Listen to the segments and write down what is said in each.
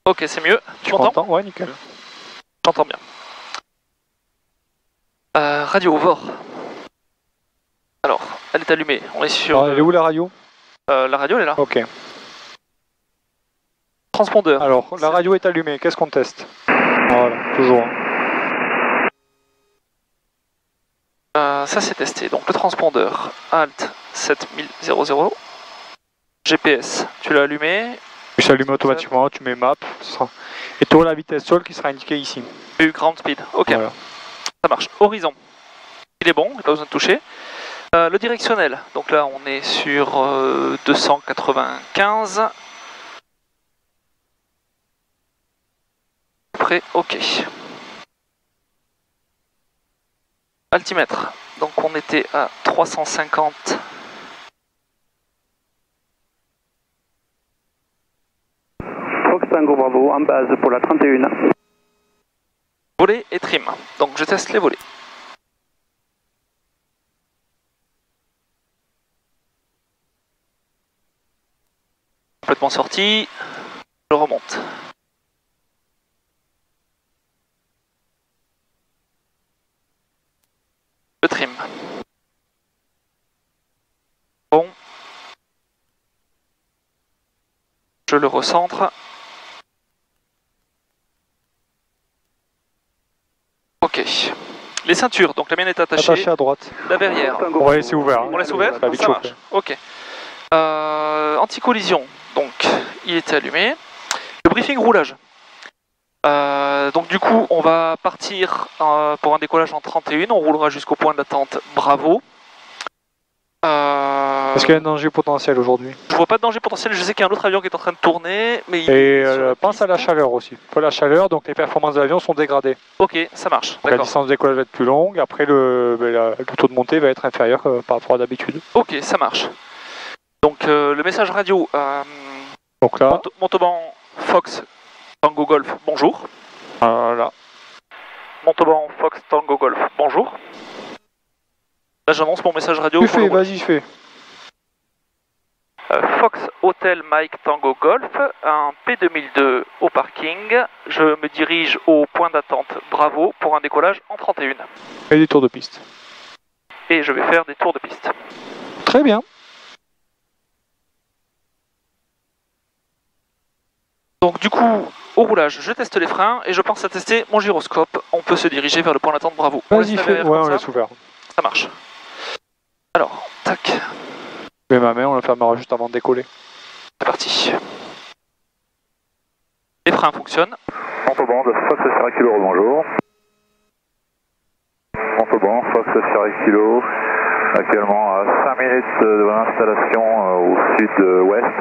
Ok, c'est mieux. Tu m'entends? Ouais, nickel. J'entends bien. Radio VOR. Alors, elle est allumée. On est sur... Alors, elle est où la radio? La radio, elle est là. Ok. Transpondeur. Alors, la radio est allumée. Qu'est-ce qu'on teste? Voilà, toujours. Ça, c'est testé. Donc, le transpondeur. Alt 7000. GPS, tu l'as allumé. Il s'allume automatiquement, tu mets map. Et tu auras la vitesse sol qui sera indiquée ici. Ground speed. Ok. Voilà. Ça marche. Horizon. Il est bon, il n'y a pas besoin de toucher. Le directionnel, donc là on est sur 295. Prêt, ok. Altimètre, donc on était à 350. Fox Tango Bravo en base pour la 31. Volet et trim, donc je teste les volets. Complètement sorti, je remonte. Le trim. Bon. Je le recentre. Ok. Les ceintures, donc la mienne est attachée. Attaché à droite. La verrière. On va laisser ouvert. On laisse ouvert? Ça va vite Ça chauffer. marche. Ok. Anti-collision, donc il est allumé. Le briefing roulage. Donc du coup, on va partir pour un décollage en 31. On roulera jusqu'au point d'attente Bravo. Est-ce qu'il y a un danger potentiel aujourd'hui? Je vois pas de danger potentiel. Je sais qu'il y a un autre avion qui est en train de tourner. Mais Et pense à la chaleur aussi. Pas la chaleur, donc les performances de l'avion sont dégradées. Ok, ça marche. La distance de décollage va être plus longue. Après, le taux de montée va être inférieur par rapport à d'habitude. Ok, ça marche. Donc le message radio. Donc là, Montauban Fox Tango Golf, bonjour. voilà. Montauban Fox Tango Golf, bonjour. Là j'annonce mon message radio. Tu fais, vas-y, je fais. Fox Hotel Mike Tango Golf, un P2002 au parking. Je me dirige au point d'attente Bravo pour un décollage en 31. Et des tours de piste. Et je vais faire des tours de piste. Très bien. Donc du coup, au roulage, je teste les freins et je pense à tester mon gyroscope. On peut se diriger vers le point d'attente Bravo. Vas-y, fais. Ouais, on laisse ouvert. Ça marche. Alors, tac. Je mets ma main, on la fermera juste avant de décoller. C'est parti. Les freins fonctionnent. Montauban de Fox Sierra Kilo, bonjour. Montauban, Fox Sierra Kilo, actuellement à 5 minutes de l'installation au sud-ouest,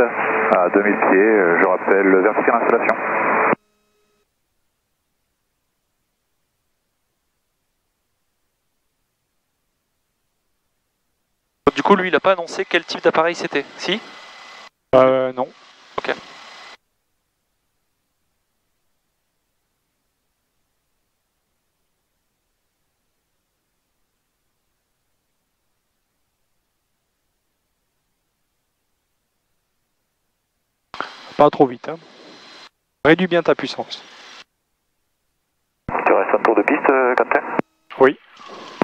à 2000 pieds, je rappelle le vertical installation. Du coup, lui, il n'a pas annoncé quel type d'appareil c'était, si? Non. Ok. Pas trop vite. Hein. Réduis bien ta puissance. Tu restes un tour de piste, Quentin? Oui.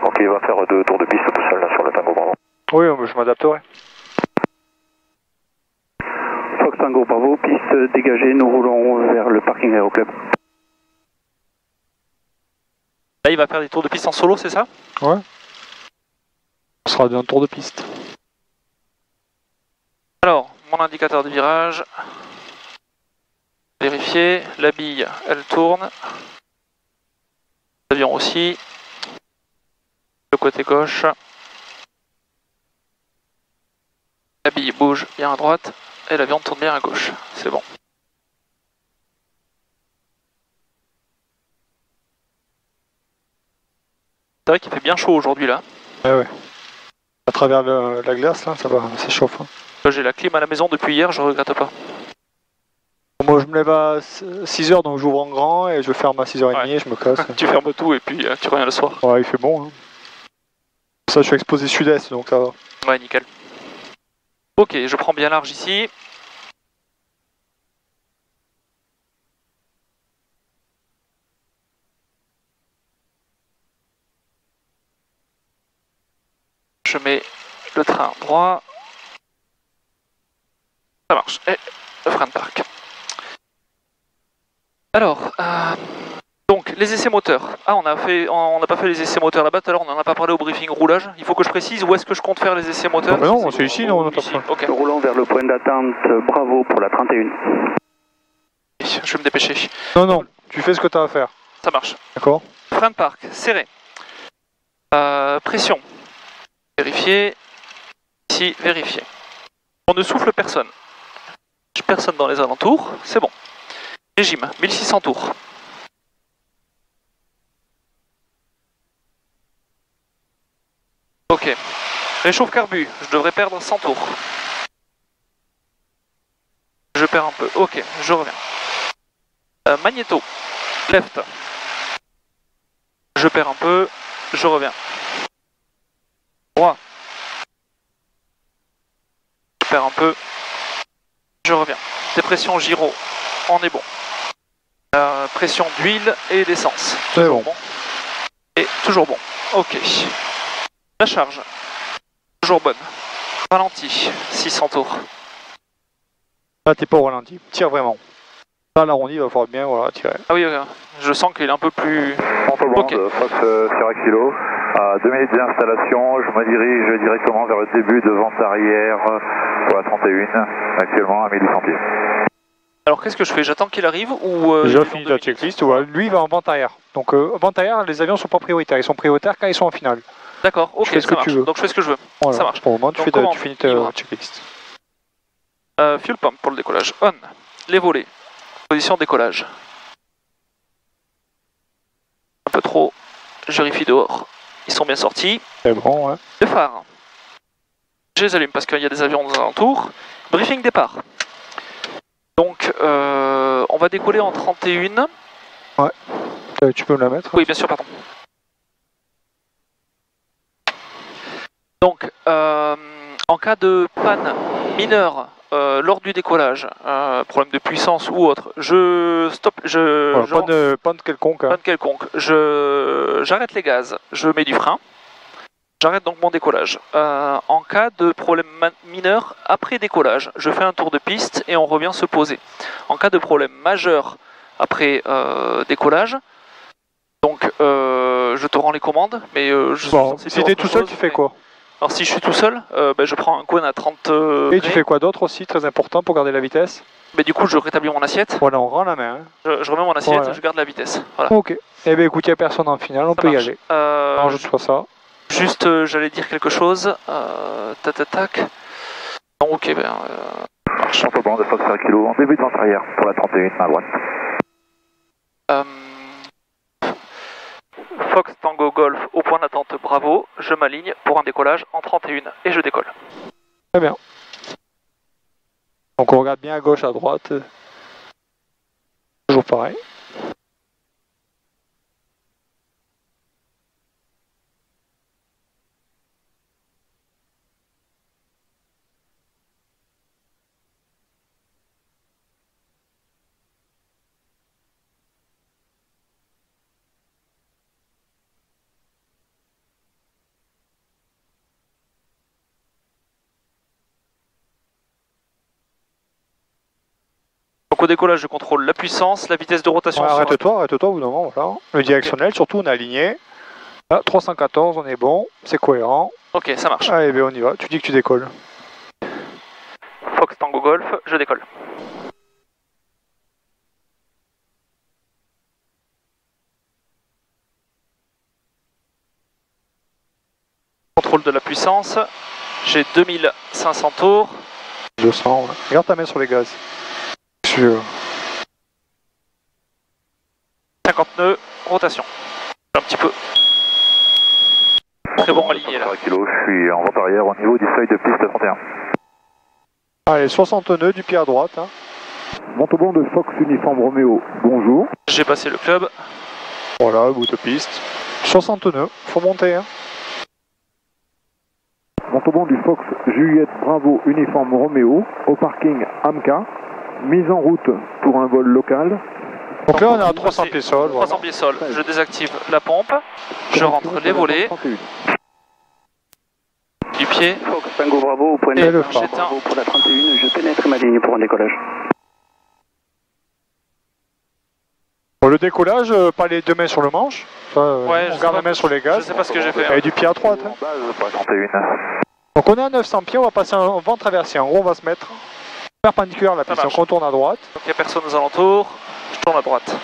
Ok, il va faire 2 tours de piste tout seul là sur le Tango Bravo. Oui, je m'adapterai. Fox Tango Bravo, piste dégagée, nous roulons vers le parking Aéroclub. Là, il va faire des tours de piste en solo, c'est ça? Ouais. Ce sera un tour de piste. Alors, mon indicateur de virage. Vérifier. La bille, elle tourne. L'avion aussi. Le côté gauche. La bille bouge bien à droite. Et l'avion tourne bien à gauche. C'est bon. C'est vrai qu'il fait bien chaud aujourd'hui là. Ouais. À travers la glace, là, ça va, ça chauffe. Hein. J'ai la clim à la maison depuis hier, je regrette pas. Moi, je me lève à 6h, donc j'ouvre en grand et je ferme à 6h30 et je me casse. Tu fermes tout et puis tu reviens le soir. Ouais, il fait bon. Hein. Ça, je suis exposé sud-est, donc ça va. Ouais, nickel. Ok, je prends bien large ici. je mets le train droit. Ça marche. Et le frein de parc. Alors, donc les essais moteurs. Ah, on n'a pas fait les essais moteurs là-bas tout à l'heure, on n'en a pas parlé au briefing roulage. Il faut que je précise où est-ce que je compte faire les essais moteurs. Non, c'est ici, non, ici. Ok. Nous roulons vers le point d'attente Bravo pour la 31. Je vais me dépêcher. Non, tu fais ce que tu as à faire. Ça marche. D'accord. Frein de parc, serré. Pression. Vérifier. Ici, vérifier. On ne souffle personne. Personne dans les alentours, c'est bon. Régime, 1600 tours. Ok. Réchauffe carbu, je devrais perdre 100 tours. Je perds un peu. Ok, je reviens. Magnéto, left. Je perds un peu, je reviens. Droit. Je perds un peu, je reviens. Dépression gyro, on est bon. Pression d'huile et d'essence. C'est bon. Et toujours bon. Ok. La charge, toujours bonne. Ralenti, 600 tours. Là, t'es pas au ralenti. Tire vraiment. Là, l'arrondi, il va falloir bien voilà, tirer. Ah oui, je sens qu'il est un peu plus... Ok. Fox Sierra Kilo. À 2 minutes d'installation, je me dirige directement vers le début de vente arrière pour la 31, actuellement à 1800 pieds. Alors qu'est-ce que je fais? J'attends qu'il arrive ou... Déjà fini la checklist, ouais. Lui il va en vente arrière. Donc vente arrière, les avions sont pas prioritaires, ils sont prioritaires quand ils sont en finale. D'accord, ok, ça marche. Donc je fais ce que je veux. Voilà. Ça marche. Pour le moment, tu finis ta checklist. Fuel pump pour le décollage. On. Les volets. Position décollage. Un peu trop. Je vérifie dehors. Ils sont bien sortis. C'est bon, ouais. Les phares. Je les allume parce qu'il y a des avions aux alentours. Briefing départ. Donc, on va décoller en 31. Ouais. Tu peux me la mettre? Oui, bien sûr, pardon. Donc, en cas de panne mineure lors du décollage, problème de puissance ou autre, je stoppe, panne quelconque. Hein. Panne quelconque. J'arrête les gaz, je mets du frein. J'arrête donc mon décollage. En cas de problème mineur après décollage, je fais un tour de piste et on revient se poser. En cas de problème majeur après décollage, donc je te rends les commandes, mais si t'es tout seul, tu fais quoi? Alors si je suis tout seul, je prends un cône à 30 Et tu fais quoi d'autre aussi, très important pour garder la vitesse? Du coup je rétablis mon assiette. Voilà, on rend la main. Hein. Je remets mon assiette, voilà. Je garde la vitesse. Voilà. Ok. Eh bien écoute, il n'y a personne en finale, on peut y aller. Rajoute-toi ça. Juste, j'allais dire quelque chose. Tac. Non, ok, marche. Bon, de Fox 5 kg en début de vente arrière pour la 31 à droite. Fox Tango Golf au point d'attente Bravo, je m'aligne pour un décollage en 31 et je décolle. Très bien. Donc on regarde bien à gauche, à droite. Toujours pareil. Donc au décollage, je contrôle la puissance, la vitesse de rotation. Ouais, arrête-toi au bout d'un moment, voilà. Le directionnel, surtout, on est aligné. Là, 314, on est bon, c'est cohérent. Ok, ça marche. Allez, on y va, tu dis que tu décolles. Fox Tango Golf, je décolle. Contrôle de la puissance, j'ai 2500 tours. 200, ouais. Regarde ta main sur les gaz. Sûr. 50 nœuds, rotation. Un petit peu. Très bon aligné là. Je suis en vente arrière au niveau du seuil de piste 31. Allez, 60 nœuds du pied à droite. Hein. Montauban de Fox Uniforme Roméo, bonjour. J'ai passé le club. Voilà, bout de piste. 60 nœuds, faut monter. Hein. Montauban du Fox Juliette Bravo Uniforme Roméo, au parking Amca, mise en route pour un vol local. Donc là on est à 300 pieds sol. 300 pieds sol, je désactive la pompe, je rentre les volets. pieds. Fox Tango Bravo, vous prenez Et le un phare. Bravo pour la 31, je pénètre ma ligne pour un décollage. Pour le décollage, pas les deux mains sur le manche. Ça, Ouais, je on sais garde pas. la main sur les Je gaz. sais pas ce que j'ai fait. Et du pied à droite. En base pour la 31. Donc on est à 900 pieds, on va passer en vent traversé. En gros, on va se mettre perpendiculaire à la Ça piste. marche. Donc on tourne à droite. Donc il n'y a personne aux alentours. Je tourne à droite.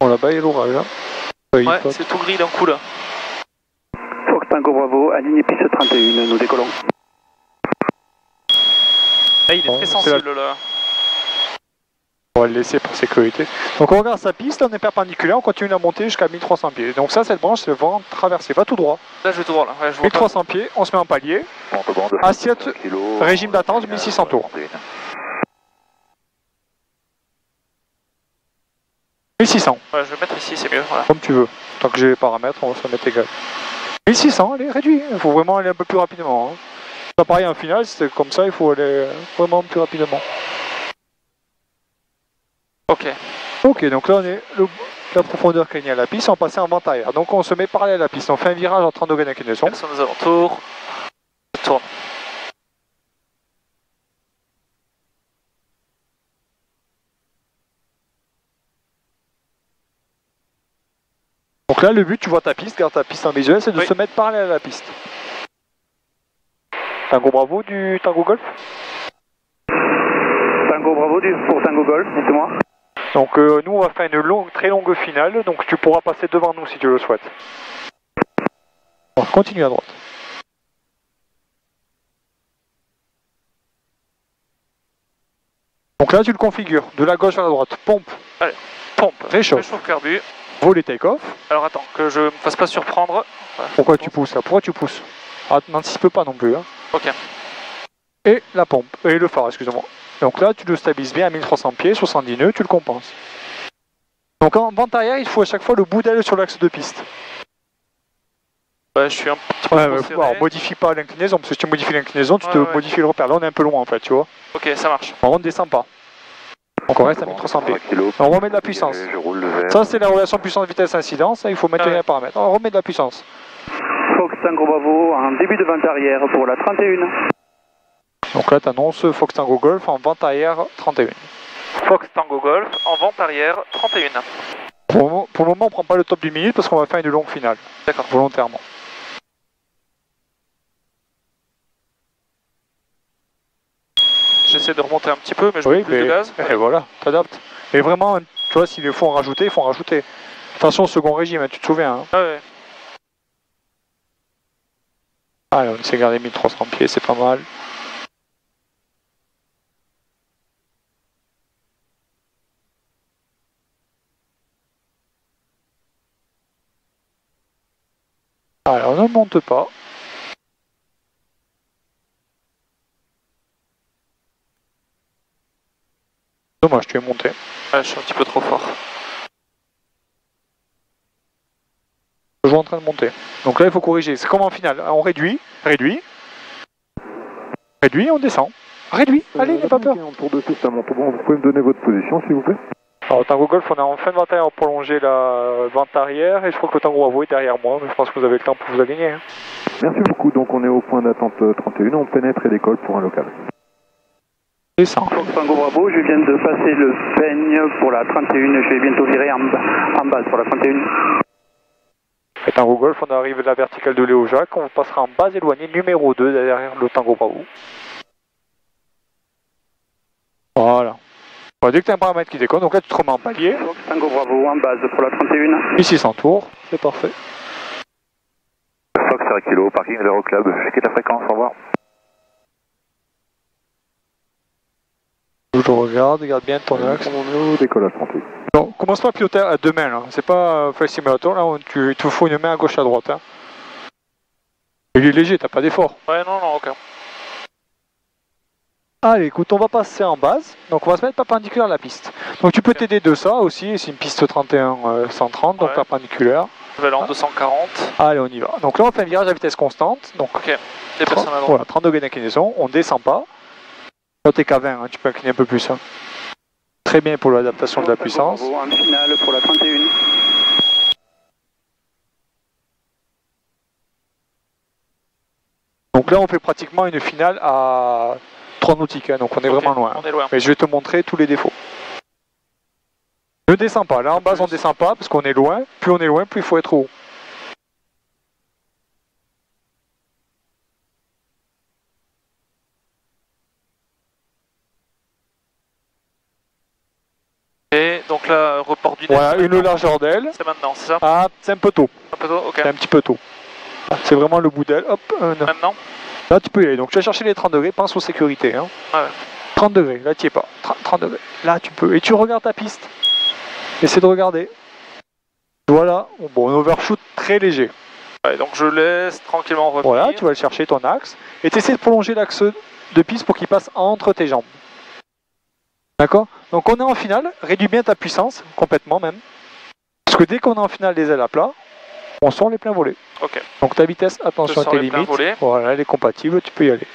Bon, là-bas, il y a l'orage. Hein. Il Ouais, flotte. c'est tout gris d'un coup là. Fox Tango Bravo, aligné piste 31, nous décollons. Ah, il est Bon, très c'est sensible là. On va le laisser pour sécurité. Donc on regarde sa piste, là, on est perpendiculaire, on continue à monter jusqu'à 1300 pieds. Donc ça, cette branche, c'est le vent traversé. Va tout droit. Là je vais tout voir là. Ouais, je vois pas. 1300 pieds, on se met en palier. Montauban, Assiette, 200 kilos, régime d'attente, 1600 tours. 31. 1600, Ouais, je vais mettre ici, c'est mieux. Voilà. comme tu veux. Tant que j'ai les paramètres, on va se mettre égal. 1600, allez, réduit. Il faut vraiment aller un peu plus rapidement. Hein. Ça pareil, en finale, c'est comme ça, il faut aller vraiment plus rapidement. Ok. Ok, donc là, on est la profondeur qu'il y a à la piste, on va passer en vent arrière. Donc on se met parallèle à la piste. On fait un virage en 30 degrés d'inclinaison. Personne aux alentours. Je tourne. Donc là, le but, tu vois ta piste, garde ta piste en visuel, c'est de Oui. se mettre parallèle à la piste. Tango Bravo du Tango Golf. Tango Bravo pour Tango Golf, dites-moi. Donc nous, on va faire une très longue finale, donc tu pourras passer devant nous si tu le souhaites. Bon, continue à droite. Donc là, tu le configures, de la gauche vers la droite. Pompe, Pompe. réchauffe, Réchauffe carbu. voler take-off. Alors attends, que je me fasse pas surprendre. Voilà. Pourquoi tu pousses là? Pourquoi tu pousses? Ah, n'anticipe pas non plus. Hein. Ok. Et la pompe, et le phare, excusez-moi. Donc là, tu le stabilises bien à 1300 pieds, 70 nœuds, tu le compenses. Donc en vente arrière, il faut à chaque fois le bout d'aile sur l'axe de piste. Ouais, je suis un petit peu Ouais, trop ouais, serré. alors modifie pas l'inclinaison, parce que si tu modifies l'inclinaison, tu te Ouais. modifies le repère. Là, on est un peu loin en fait, tu vois. Ok, ça marche. On ne descend pas. Donc on reste à 1300 pieds. 3 kilos. On remet de la puissance. Je roule vers. Ça, c'est la relation puissance-vitesse-incidence, il faut mettre Ah ouais. les paramètres. On remet de la puissance. Fox Tango Bravo, en début de vente arrière pour la 31. Donc là, tu annonces Fox Tango Golf en vente arrière 31. Fox Tango Golf en vente arrière 31. Pour le moment, on prend pas le top du minute parce qu'on va faire une longue finale. D'accord. Volontairement. J'essaie de remonter un petit peu, mais je Oui, mets plus de mais gaz. et voilà, t'adaptes. Et vraiment, tu vois, s'il faut en rajouter, il faut en rajouter. Attention au second régime, hein, tu te souviens. Hein. Ah ouais. Allez, on essaie de garder 1300 pieds, c'est pas mal. Allez, on ne monte pas. Dommage, tu es monté. Ouais, je suis un petit peu trop fort. Je suis en train de monter. Donc là, il faut corriger. C'est comme en finale. On réduit, réduit, on descend. Réduit, allez, n'aie pas peur. En tour de piste à Montauban, vous pouvez me donner votre position s'il vous plaît? Alors, Tango Golf, on est en fin de vente arrière pour prolonger la vente arrière. Et je crois que le Tango Bravo est derrière moi. Mais je pense que vous avez le temps pour vous aligner. Hein. Merci beaucoup, donc on est au point d'attente 31, on pénètre et décolle pour un local. Descend. Fox Tango Bravo, je viens de passer le peigne pour la 31, je vais bientôt virer en base pour la 31. Et Tango Golf, on arrive à la verticale de Léo Jacques. On passera en base éloignée numéro 2 derrière le Tango Bravo. Voilà. Bon, dès que tu as un paramètre qui déconne, donc là tu te remets en palier. Fox Tango Bravo, en base pour la 31. 1600 tours, c'est parfait. Fox 1 kilo, parking Vero Club. Je quitte la fréquence, au revoir. Je regarde bien ton axe. On est au décollage 38. Non, commence pas à piloter à deux mains là, c'est pas Flight Simulator là, il te faut une main à gauche à droite. Hein. Il est léger, t'as pas d'effort. Ouais, non, non, ok. Allez, écoute, on va passer en base, donc on va se mettre perpendiculaire à la piste. Donc tu peux t'aider de ça aussi, c'est une piste 31 130, donc Ouais. perpendiculaire. Je vais aller en 240. Allez, on y va. Donc là, on fait un virage à vitesse constante, donc Ok. Des personnes à droite. voilà, 30 degrés d'inclinaison, on descend pas. Là, t'es qu'à 20, hein, tu peux incliner un peu plus. Hein. Très bien pour l'adaptation de la puissance. Bravo, en finale pour la 31. Donc là, on fait pratiquement une finale à 3 nautiques, hein, donc on est vraiment loin. On est loin. Mais je vais te montrer tous les défauts. Ne descends pas, là en base on descend pas parce qu'on est loin. Plus on est loin, plus il faut être haut. Et donc là, report du Voilà, une largeur d'aile. C'est maintenant, c'est ça? Ah, c'est un peu tôt. Un peu tôt, ok. C'est un petit peu tôt. C'est vraiment le bout d'aile. Hop, Maintenant? là tu peux y aller. Donc tu vas chercher les 30 degrés, pense aux sécurités. Hein. Ouais. 30 degrés, là tu es pas. 30 degrés, là tu peux. Et tu regardes ta piste. Essaie de regarder. Voilà, bon, un overshoot très léger. Ouais, donc je laisse tranquillement revenir. Voilà, tu vas aller chercher ton axe. Et tu essaies de prolonger l'axe de piste pour qu'il passe entre tes jambes. D'accord? Donc on est en finale, réduis bien ta puissance, complètement même. Parce que dès qu'on est en finale des ailes à plat, on sort les pleins volets. Ok. Donc ta vitesse, attention à tes limites. Voilà, elle est compatible, tu peux y aller.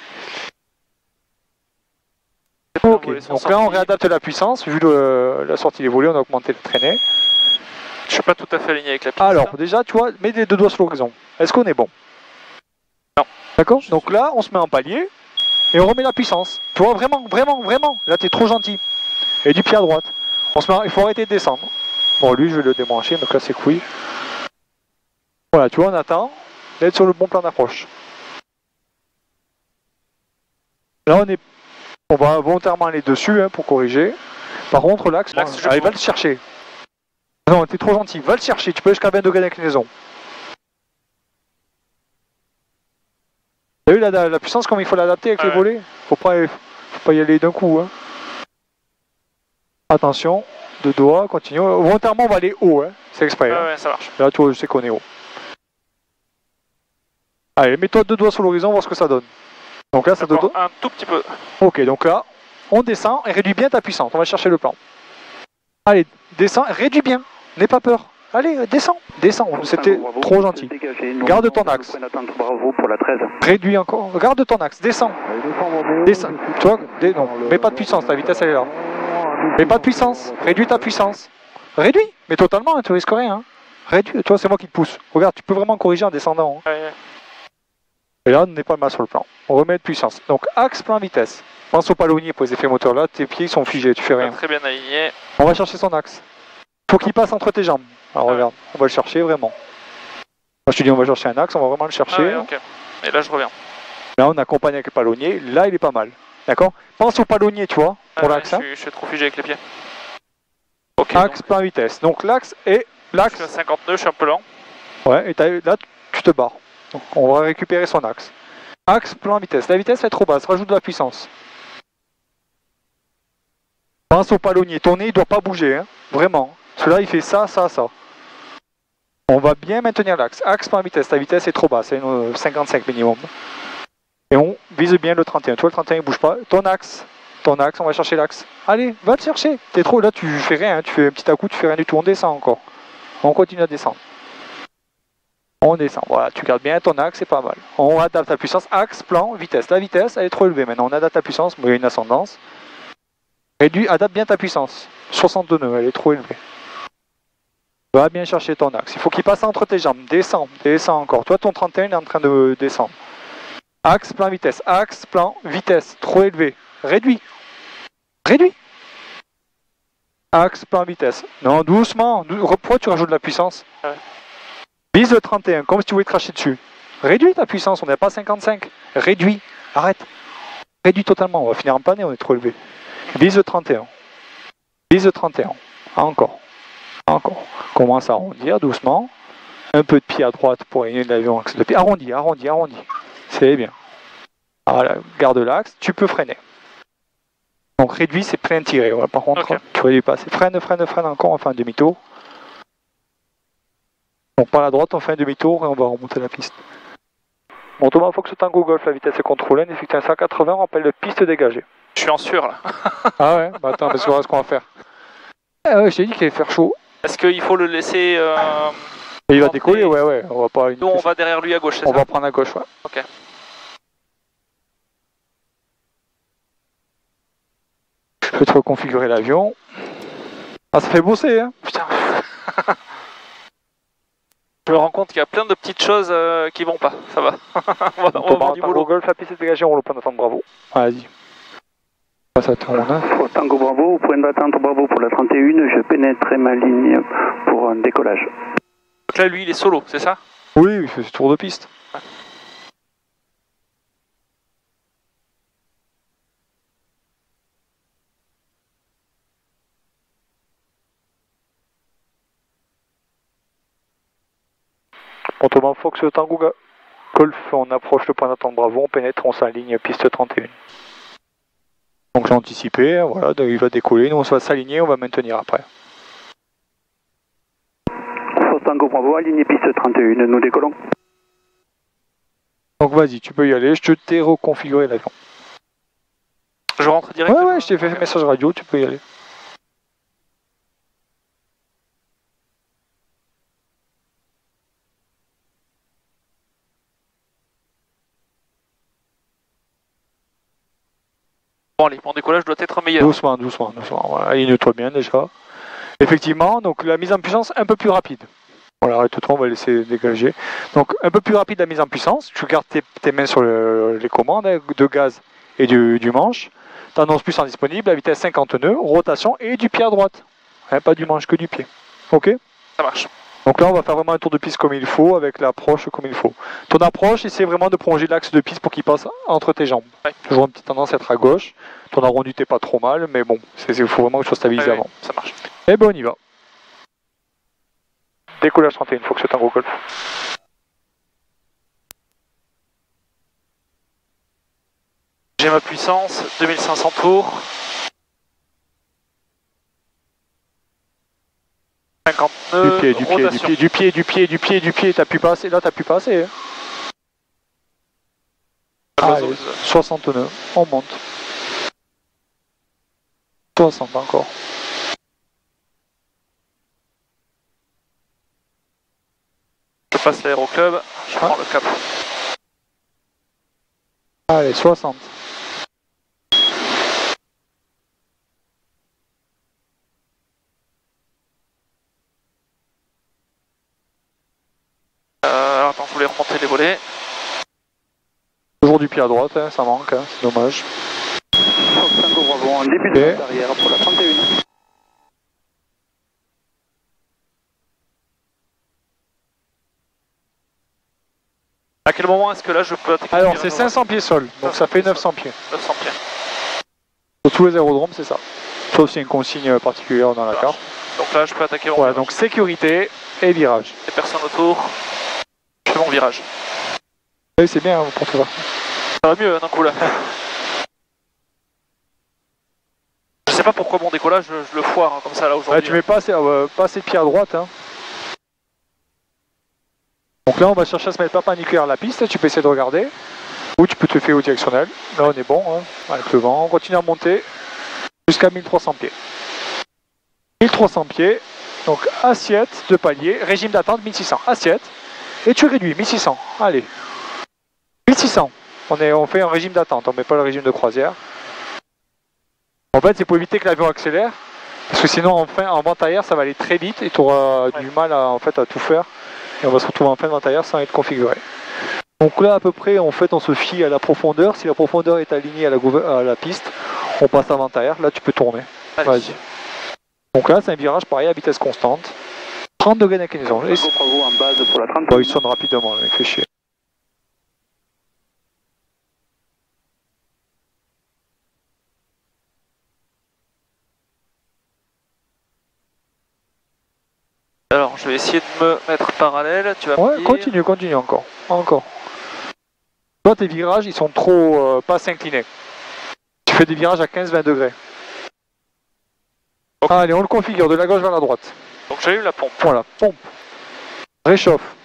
Ok, donc là on réadapte la puissance, vu la sortie des volets, on a augmenté le traîner. Je suis pas tout à fait aligné avec la piste. Alors déjà, tu vois, mets les deux doigts sur l'horizon. Est-ce qu'on est bon? Non. D'accord? Donc là, on se met en palier et on remet la puissance. Tu vois, vraiment, vraiment, vraiment. Là, t'es trop gentil. Et du pied à droite. Il faut arrêter de descendre. Bon, lui, je vais le débrancher, me casser les couilles. Voilà, tu vois, on attend d'être sur le bon plan d'approche. Là, on va volontairement aller dessus hein, pour corriger. Par contre, l'axe, allez, va le chercher. Non, t'es trop gentil, va le chercher, tu peux aller jusqu'à 20 degrés d'inclinaison. T'as vu la puissance, comme il faut l'adapter avec les volets? Faut pas y aller d'un coup. Hein. Attention, deux doigts, continue. Volontairement, on va aller haut, hein. C'est exprès. Hein. Ouais, ça marche. Là, tu vois, je sais qu'on est haut. Allez, mets-toi deux doigts sur l'horizon, voir ce que ça donne. Donc là, ça te donne. Un tout petit peu. Ok, donc là, on descend et réduit bien ta puissance. On va chercher le plan. Allez, descends, réduis bien. N'aie pas peur. Allez, descends, descends. C'était trop gentil. Garde ton axe. Réduis encore. Garde ton axe. Descends. Descends. Tu vois, non, mets pas de puissance. La vitesse, elle est là. Mets pas de puissance. Réduis ta puissance. Réduis. Mais totalement, hein, tu risques rien. Hein. Réduis. Toi, c'est moi qui te pousse. Regarde, tu peux vraiment corriger en descendant. Hein. Ouais. Et là, on n'est pas mal sur le plan. On remet de puissance. Donc, axe, plan, vitesse. Pense au palonnier pour les effets moteurs là. Tes pieds sont figés. Tu fais rien. Très bien aligné. On va chercher son axe. Faut qu'il passe entre tes jambes. Alors regarde, on va le chercher vraiment. Moi je te dis on va chercher un axe, on va vraiment le chercher. Ouais, ok. Et là je reviens. Là on accompagne avec le palonnier, là il est pas mal. D'accord? Pense au palonnier tu vois, pour l'axe. Je suis trop figé avec les pieds. Ok. Axe, donc, plein vitesse. Donc l'axe et l'axe. Je suis à 59, je suis un peu lent. Ouais, et là tu te barres. Donc, on va récupérer son axe. Axe, plein vitesse. La vitesse est trop basse, rajoute de la puissance. Pense au palonnier, ton nez il doit pas bouger, hein, vraiment. Celui-là il fait ça, ça, ça. On va bien maintenir l'axe. Axe par vitesse, ta vitesse est trop basse, c'est 55 minimum. Et on vise bien le 31. Tu vois le 31 il bouge pas. Ton axe, on va chercher l'axe. Allez, va le chercher. T'es trop, là tu fais rien, hein. Tu fais un petit à coup, tu fais rien du tout, on descend encore. On continue à descendre. On descend, voilà, tu gardes bien ton axe, c'est pas mal. On adapte la puissance, axe, plan, vitesse. La vitesse, elle est trop élevée maintenant, on adapte la puissance, bon, il y a une ascendance. Réduis, adapte bien ta puissance. 62 nœuds, elle est trop élevée. Va bien chercher ton axe. Il faut qu'il passe entre tes jambes. Descends, descends encore. Toi, ton 31 est en train de descendre. Axe, plan, vitesse. Axe, plan, vitesse. Trop élevé. Réduis. Réduis. Axe, plan, vitesse. Non, doucement. Pourquoi tu rajoutes de la puissance? Ouais. Vise le 31, comme si tu voulais te cracher dessus. Réduis ta puissance, on n'est pas à 55. Réduis. Arrête. Réduis totalement. On va finir en panne et on est trop élevé. Vise le 31. Vise le 31. Encore. Encore. Commence à arrondir doucement. Un peu de pied à droite pour aligner l'avion axe de pied. Arrondi, arrondi, arrondi. C'est bien. Voilà, garde l'axe. Tu peux freiner. Donc réduit, c'est plein tiré. Ouais. Par contre, tu réduis pas. C'est freine, freine, freine encore. On fait un demi-tour. Donc par la droite, on fait un demi-tour et on va remonter la piste. Bon, Thomas Fox Tango Golf, la vitesse est contrôlée. On effectue un 180, on rappelle de piste dégagée. Je suis en sueur là. Ah ouais? Bah attends, parce que voilà ce qu'on va faire. Ah ouais, je t'ai dit qu'il allait faire chaud. Est-ce qu'il faut le laisser Et il va décoller, ouais, ouais. On va pas. Nous, on va derrière lui à gauche, c'est ça? On va prendre à gauche, ouais. Ok. Je vais te reconfigurer l'avion. Ah, ça fait bosser, hein? Putain. Je me rends compte qu'il y a plein de petites choses qui vont pas. Ça va. on va avoir du boulot. Golf, la piste est dégagée, on roule pas d'attente Bravo. Vas-y. Passe à ton Tango Bravo, point d'attente Bravo pour la 31, je pénétrerai ma ligne pour un décollage. Donc là, lui, il est solo, c'est ça? Oui, il fait ce tour de piste. Autrement, Fox Tango Golf, on approche le point d'attente Bravo, on pénètre, on s'aligne piste 31. Donc j'ai anticipé, voilà, il va décoller, nous on va s'aligner, on va maintenir après. Tango Bravo, aligné piste 31, nous décollons. Donc vas-y, tu peux y aller, je t'ai reconfiguré l'avion. Je rentre direct. Ouais, je t'ai fait message radio, tu peux y aller. Bon allez, mon décollage doit être meilleur. Doucement, voilà, aligne-toi bien déjà. Effectivement, donc la mise en puissance un peu plus rapide. Voilà, arrête-toi, on va laisser dégager. Donc un peu plus rapide la mise en puissance, tu gardes tes mains sur les commandes de gaz et du manche. Tendance puissance disponible, à vitesse 50 nœuds, rotation et du pied à droite. Hein, pas du manche que du pied. Ok? Ça marche. Donc là on va faire vraiment un tour de piste comme il faut, avec l'approche comme il faut. Ton approche, essaie vraiment de prolonger l'axe de piste pour qu'il passe entre tes jambes. Ouais. Toujours une petite tendance à être à gauche. Ton arrondi t'es pas trop mal, mais bon, il faut vraiment que tu sois stabilisé avant. Ça marche. Et ben on y va. Décollage 31, Fox Tango Golf. J'ai ma puissance, 2500 tours. 50 nœuds, du pied, t'as pu passer, là t'as pu passer. Hein. Allez, 60 nœuds, on monte. 60 encore. Je passe l'aéroclub, je prends le cap. Allez, 60. Alors attends, je voulais remonter les volets. Toujours du pied à droite, hein, ça manque, hein, c'est dommage. Tango Bravo, en début de passe arrière pour la 31. À quel moment est-ce que là je peux attaquer? Alors c'est 500 pieds sol, donc ça fait 900 pieds. 900 pieds. Sur tous les aérodromes, c'est ça. Sauf s'il y a une consigne particulière dans la carte. Donc là je peux attaquer mon Voilà, virage. donc sécurité et virage. Il n'y a personne autour. Je fais mon virage. Oui, c'est bien pour toi. Ça va mieux d'un coup là. Je sais pas pourquoi mon décollage je le foire hein, comme ça là aujourd'hui. Ouais, tu mets pas assez de pied à droite. Hein. Donc là on va chercher à se mettre perpendiculaire à la piste, tu peux essayer de regarder. Ou tu peux te faire au directionnel. Là on est bon, hein, avec le vent. On continue à monter jusqu'à 1300 pieds. 1300 pieds, donc assiette de palier, régime d'attente 1600. Assiette, et tu réduis 1600. Allez. 1600. On fait un régime d'attente, on met pas le régime de croisière. En fait c'est pour éviter que l'avion accélère. Parce que sinon en vent arrière ça va aller très vite et tu auras du mal à tout faire. Et on va se retrouver en pleine vent arrière sans être configuré. Donc là à peu près on se fie à la profondeur. Si la profondeur est alignée à la piste, on passe à vent arrière. Là tu peux tourner. Vas-y. Donc là c'est un virage pareil à vitesse constante. 30 degrés d'inclinaison. En base pour la 31. Bon, il sonne rapidement, il fait chier. Alors je vais essayer de me mettre parallèle, tu vas me dire... continue encore. Toi tes virages ils sont trop pas s'incliner. Tu fais des virages à 15-20 degrés. Okay. Allez on le configure de la gauche vers la droite. Donc j'allume la pompe. Voilà, pompe. Réchauffe.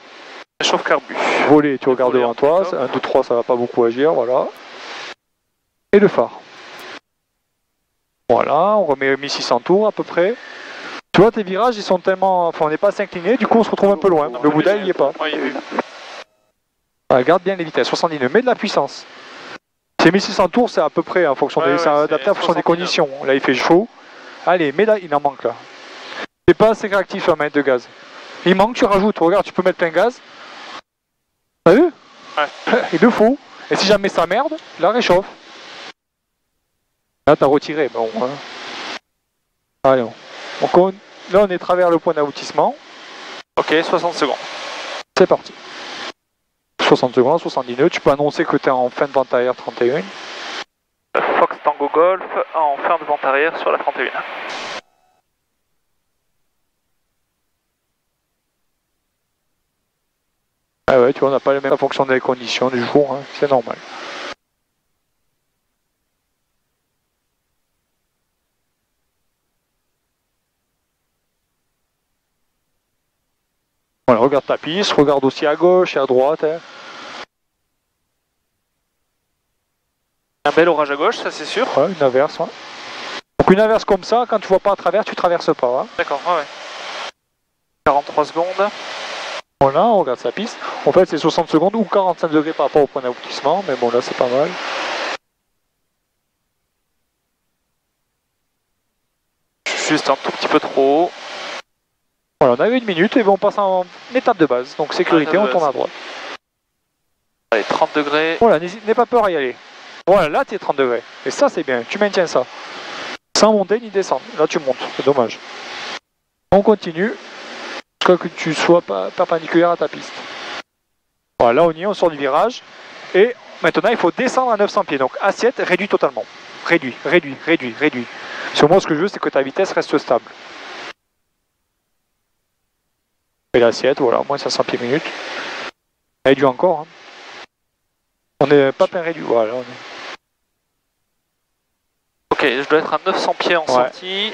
Réchauffe carbu. Volet, tu regardes devant toi, 1, 2, 3 ça va pas beaucoup agir, voilà. Et le phare. Voilà, on remet 1600 tours à peu près. Tu vois, tes virages, ils sont tellement... Enfin, on n'est pas assez incliné, du coup, on se retrouve un peu loin. Le boudin, il n'y est pas. Regarde bien les vitesses, 70 nœuds, mets de la puissance. C'est 1600 tours, c'est à peu près en fonction c'est adapté en fonction des conditions. Là, il fait chaud. Allez, mais là, il en manque là. C'est pas assez réactif sur la manette de gaz. Il manque, tu rajoutes. Regarde, tu peux mettre plein gaz. T'as vu? Ouais. Il le faut. Et si jamais ça merde, la réchauffe. Là, t'as retiré. Bon. Hein. Allez, donc là, on est travers le point d'aboutissement. Ok, 60 secondes. C'est parti. 60 secondes, 70 nœuds. Tu peux annoncer que tu es en fin de vente arrière 31. Fox Tango Golf en fin de vente arrière sur la 31. Ah ouais, tu vois, on n'a pas les mêmes fonctions des conditions du jour, hein. C'est normal. Voilà, regarde ta piste, regarde aussi à gauche et à droite. Hein. Un bel orage à gauche, ça c'est sûr. Ouais, une averse. Ouais. Donc une averse comme ça, quand tu vois pas à travers, tu traverses pas. Hein. D'accord, ouais. 43 secondes. Voilà, on regarde sa piste. En fait, c'est 60 secondes ou 45 degrés par rapport au point d'aboutissement, mais bon, là, c'est pas mal. Juste un tout petit peu trop haut. Voilà, on avait une minute et on passe en étape de base. Donc sécurité, on tourne à droite. Allez, 30 degrés. Voilà, n'aie pas peur à y aller. Voilà, là, tu es 30 degrés. Et ça, c'est bien. Tu maintiens ça. Sans monter ni descendre. Là, tu montes. C'est dommage. On continue. Jusqu'à que tu sois perpendiculaire à ta piste. Voilà, là, on y est. On sort du virage. Et maintenant, il faut descendre à 900 pieds. Donc, assiette, réduit totalement. Réduit. Sur moi, ce que je veux, c'est que ta vitesse reste stable. Et l'assiette, voilà, moins 500 pieds minute. Réduit encore. Hein. On n'est pas plein réduit. Voilà, on est... Ok, je dois être à 900 pieds en sortie.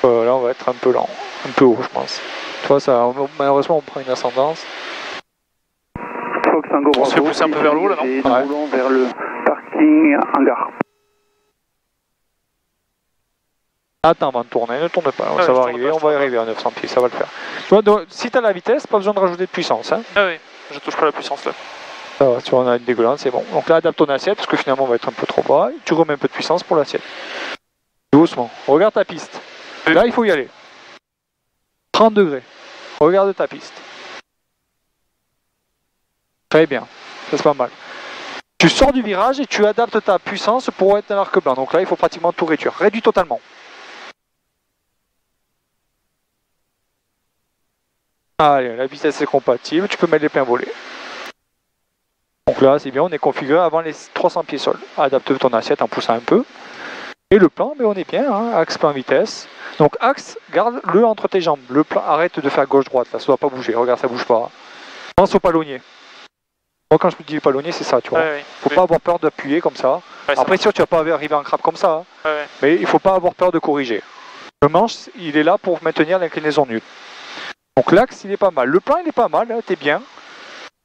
Là, on va être un peu lent. Un peu haut, je pense. Tu vois, ça, malheureusement, on prend une ascendance. Fox Tango Bravo. On se fait pousser un peu vers le haut, là, non? Et nous roulons vers le parking hangar. Attends, avant de tourner, ne tourne pas. Ouais, ça va arriver, on va y arriver à 900 pieds, ça va le faire. Tu vois, donc, si tu as la vitesse, pas besoin de rajouter de puissance. Hein. Ah oui, je touche pas la puissance là. Ça va, tu vois, on a une dégueulante, c'est bon. Donc là, adapte ton assiette, parce que finalement, on va être un peu trop bas. Tu remets un peu de puissance pour l'assiette. Doucement. Regarde ta piste. Là, il faut y aller. 30 degrés. Regarde ta piste. Très bien. Ça, c'est pas mal. Tu sors du virage et tu adaptes ta puissance pour être dans l'arc blanc. Donc là, il faut pratiquement tout réduire. Réduis totalement. Allez, la vitesse est compatible. Tu peux mettre les pleins volets. Donc là, c'est bien, on est configuré avant les 300 pieds sol. Adapte ton assiette en poussant un peu. Et le plan, mais on est bien, hein, axe plein vitesse. Donc axe, garde-le entre tes jambes. Le plan, arrête de faire gauche-droite, là, ça ne doit pas bouger. Regarde, ça bouge pas. Pense au palonnier. Moi, quand je dis palonnier, c'est ça, tu vois. Faut pas avoir peur d'appuyer comme ça. Après, sûr, tu vas pas arriver en crabe comme ça. Hein. Mais il faut pas avoir peur de corriger. Le manche, il est là pour maintenir l'inclinaison nulle. Donc l'axe, il est pas mal. Le plan, il est pas mal, t'es bien.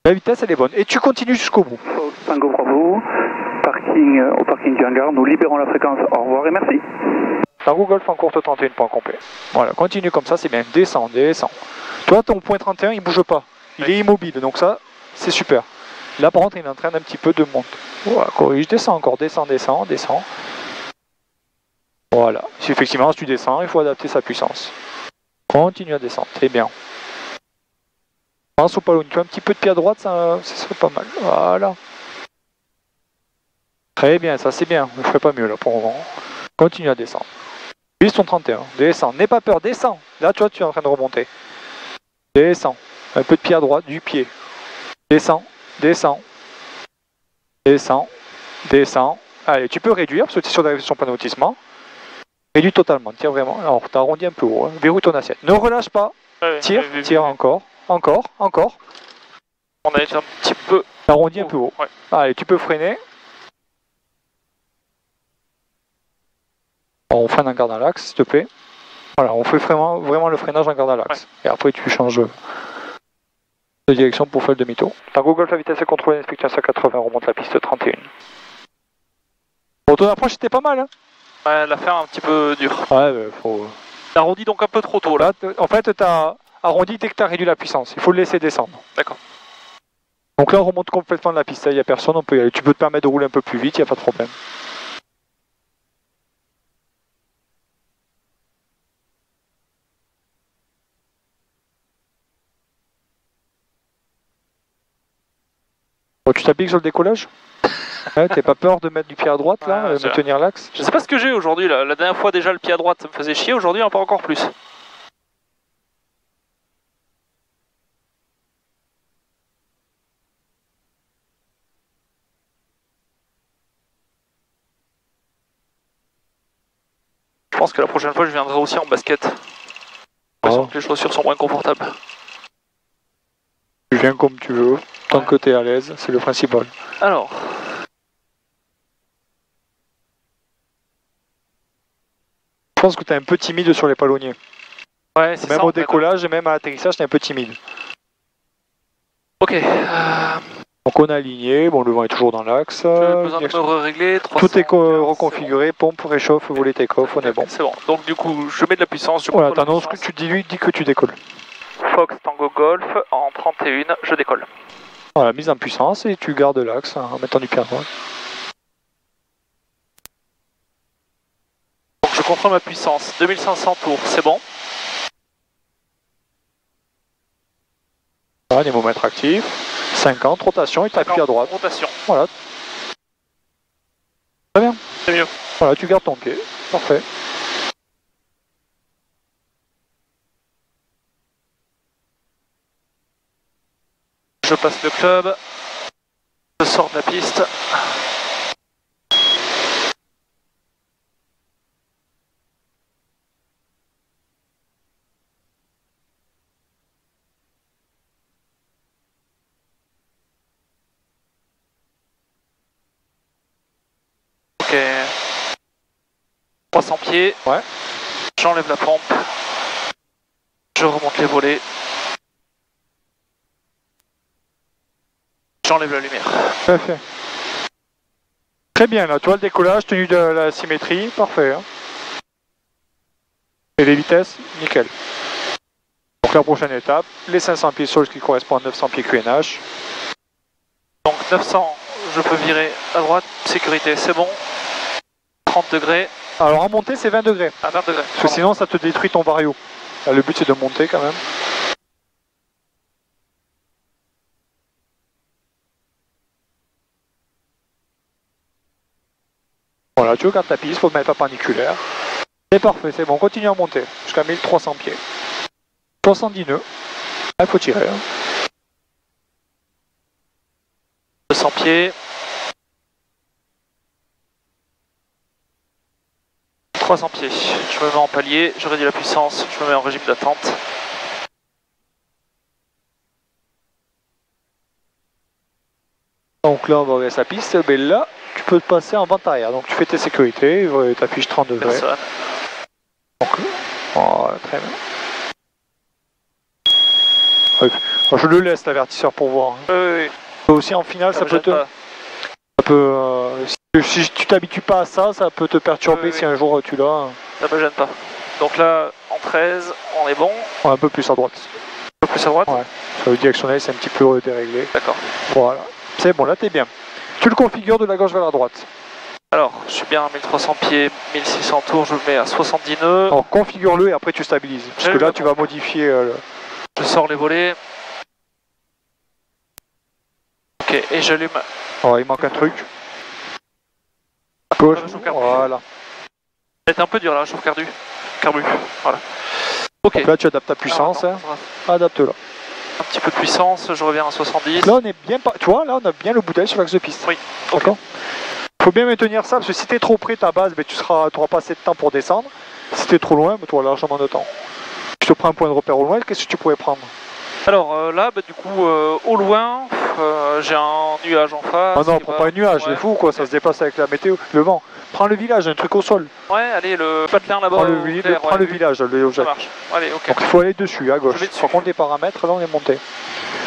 La vitesse, elle est bonne. Et tu continues jusqu'au bout. Fox Tango Bravo, au parking du hangar, nous libérons la fréquence. Au revoir et merci. Tango Golf en courte 31, point complet. Voilà, continue comme ça, c'est bien. Descends. Toi, ton point 31, il bouge pas. Il est immobile, donc ça, c'est super. Là, par contre, il est en train d'un petit peu de monter. Voilà, corrige, descends encore, descends. Voilà. Si effectivement, si tu descends, il faut adapter sa puissance. Continue à descendre, c'est bien. Pense au palonnier, tu as un petit peu de pied à droite, ça serait pas mal. Voilà. Très bien, ça c'est bien. On ne ferait pas mieux là pour le moment. Continue à descendre. Vise ton 31, descends. N'aie pas peur, descends. Là, tu vois, tu es en train de remonter. Descends. Un peu de pied à droite, du pied. Descends. Allez, tu peux réduire parce que tu es sur la direction panotissement. Réduis totalement, tire vraiment. Alors, tu arrondis un peu haut. Hein. Verrouille ton assiette. Ne relâche pas. Tire encore. Encore. On a été un petit peu... Arrondi un peu haut. Ouais. Allez, tu peux freiner. Alors, on freine en garde à l'axe, s'il te plaît. Voilà, on fait vraiment le freinage en garde à l'axe. Et après, tu changes de direction pour faire le demi-tour. Tango Golf à vitesse contrôlée, inspecteur 180, remonte la piste 31. Bon, ton approche était pas mal, hein. Ouais, l'affaire un petit peu dure. Ouais, mais faut... T'arrondis donc un peu trop tôt, là. En fait, t'as arrondi dès que tu as réduit la puissance. Il faut le laisser descendre. D'accord. Donc là, on remonte complètement de la piste. Il n'y a personne, on peut y aller. Tu peux te permettre de rouler un peu plus vite, il n'y a pas de problème. Ça pique sur le décollage? Ouais, t'as pas peur de mettre du pied à droite là, Ouais, me tenir l'axe? Je sais pas ce que j'ai aujourd'hui là. La dernière fois déjà le pied à droite ça me faisait chier, aujourd'hui pas encore plus. Je pense que la prochaine fois je viendrai aussi en basket. J'ai l'impression que les chaussures sont moins confortables. Tu viens comme tu veux, tant que t'es à l'aise, c'est le principal. Alors. Je pense que t'es un peu timide sur les palonniers. Ouais, c'est ça. Même au décollage et même à l'atterrissage, t'es un peu timide. Ok. Donc on est aligné, bon le vent est toujours dans l'axe. J'ai besoin de me régler. Tout est reconfiguré, pompe, réchauffe, volet take-off, on est bon. C'est bon. Donc du coup, je mets de la puissance. Voilà, t'annonces que tu dis que tu décolles. Fox Tango Golf en 31, je décolle. Voilà, mise en puissance et tu gardes l'axe en mettant du pied à droite. Donc je contrôle ma puissance, 2500 tours, c'est bon. Voilà, némomètre actif, 50, rotation et t'appuies à droite. Rotation. Voilà. Très bien. C'est mieux. Voilà, tu gardes ton pied. Parfait. Je passe le club. Je sors de la piste. Ok. 300 pieds. Ouais. J'enlève la pompe. Je remonte les volets. J'enlève la lumière. Parfait. Très bien, là, tu vois le décollage, tenue de la symétrie, parfait. Hein. Et les vitesses, nickel. Donc la prochaine étape, les 500 pieds sol qui correspondent à 900 pieds QNH. Donc 900, je peux virer à droite, sécurité, c'est bon. 30 degrés. Alors en montée, c'est 20 degrés. À 20 degrés. Parce que sinon, ça te détruit ton vario. Là, le but, c'est de monter quand même. Voilà, tu regardes ta piste, faut te mettre perpendiculaire. C'est parfait, c'est bon, continue à monter jusqu'à 1300 pieds. 70 nœuds. Il faut tirer. Hein. 200 pieds. 300 pieds. Je me mets en palier, je réduis la puissance, je me mets en régime d'attente. Donc là, on va ouvrir sa piste, mais là, tu peux te passer en vente arrière. Donc tu fais tes sécurités, tu affiches 30 degrés. Personne. Donc, voilà, très bien. Ouais, je le laisse l'avertisseur pour voir. Hein. Oui. Aussi en finale, ça peut te... si tu t'habitues pas à ça, ça peut te perturber si un jour tu l'as. Ça me gêne pas. Donc là, en 13, on est bon. Un peu plus à droite. Un peu plus à droite. Ouais. Sur le directionnel, c'est un petit peu déréglé. D'accord. Voilà. C'est bon, là t'es bien. Tu le configures de la gauche vers la droite. Alors, je suis bien à 1300 pieds, 1600 tours, je le mets à 70 nœuds. Alors configure-le et après tu stabilises. Parce que là tu vas modifier le... Je sors les volets. Ok, et j'allume. Oh, il manque un truc. Gauche. Voilà. C'est un peu dur là, chauffe carbu. Voilà. Ok. Donc là tu adaptes ta puissance. Hein. Adapte-la. Un petit peu de puissance, je reviens à 70. Là on est bien, tu vois, là on a bien le bouteille sur l'axe de piste. Oui. D'accord. Faut bien maintenir ça parce que si t'es trop près ta base, ben, tu n'auras pas assez de temps pour descendre. Si t'es trop loin, ben, tu auras largement de temps. Tu te prends un point de repère au loin, qu'est-ce que tu pourrais prendre? Alors là, bah, du coup, au loin, j'ai un nuage en face. Ah non, prends pas un nuage, c'est fou quoi, ça se déplace avec la météo, le vent. Prends le village, un truc au sol. Ouais, allez, le patelin là-bas. Prends le village, le ça marche. Allez, ok. Donc il faut aller dessus, à gauche. Dessus. Par contre, les paramètres, là on est monté.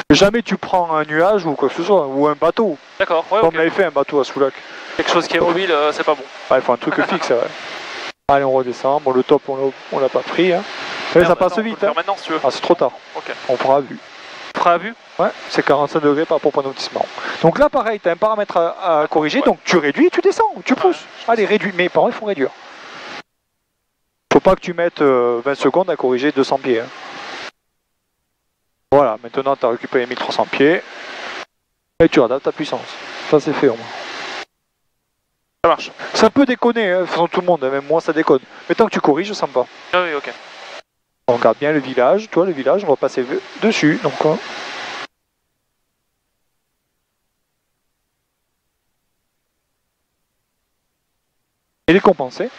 Jamais tu prends un nuage ou quoi que ce soit, ou un bateau. D'accord, ouais, Comme ok. on avait fait un bateau à Soulac. Quelque chose qui est mobile, c'est pas bon. Ah, il faut un truc fixe, ouais. Allez, on redescend. Bon, le top, on l'a pas pris. Hein. Mais ça passe vite. Hein. Maintenant, si tu veux. Ah, c'est trop tard. Ok. On fera à vue. Prêt à vue? Ouais, c'est 45 degrés par rapport au panneau. Donc là, pareil, tu as un paramètre à corriger, donc tu réduis, tu descends, ou tu pousses. Allez, réduis. Mais par contre, il faut réduire. Faut pas que tu mettes 20 secondes à corriger 200 pieds. Hein. Voilà, maintenant tu as récupéré 1300 pieds. Et tu adaptes ta puissance. Ça c'est fait au moins. Ça marche. Ça peut déconner, hein, de toute façon tout le monde, même moi ça déconne. Mais tant que tu corriges, ça me va. Ah oui, ok. On regarde bien le village, tu vois le village, on va passer dessus, donc... Il est compensé.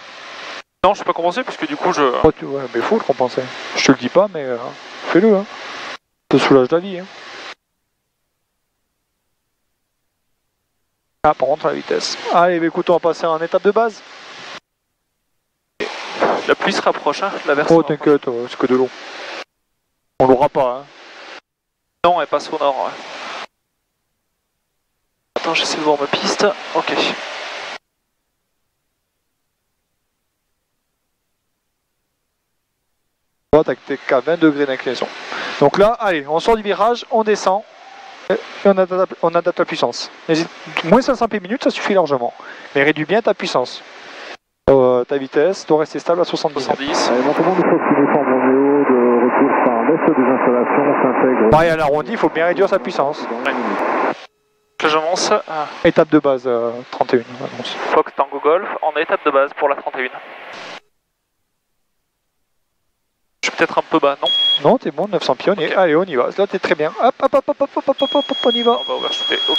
Non, je suis pas compensé puisque du coup je... Oh, ouais, mais il faut le compenser. Je te le dis pas, mais fais-le. Hein. Ça te soulage la vie. Hein. Ah, par contre, la vitesse. Allez, bah, écoute, on va passer en étape de base. La pluie se rapproche, hein, la version. Oh, t'inquiète, c'est que de l'eau. On l'aura pas. Hein. Non, elle passe au nord. Ouais. Attends, j'essaie de voir ma piste. Ok. T'as qu'à 20 degrés d'inclinaison. Donc là, allez, on sort du virage, on descend et on adapte la puissance. Moins 500 p/min, ça suffit largement. Mais réduis bien ta puissance. Ta vitesse doit rester stable à 70. Allez, montement du Fox Uniforme Romeo de retour par l'est des installations s'intègre. Pareil à l'arrondi, il faut bien réduire sa puissance. Ouais. Que j'avance. Étape de base 31. Annonce. Fox Tango Golf en étape de base pour la 31. Je suis peut-être un peu bas, non? Non, t'es bon, 900 pieds, okay. Allez, on y va. Là, t'es très bien. Hop, hop, hop, hop, hop, hop, hop, hop, on y va. On va overshooter. Oh.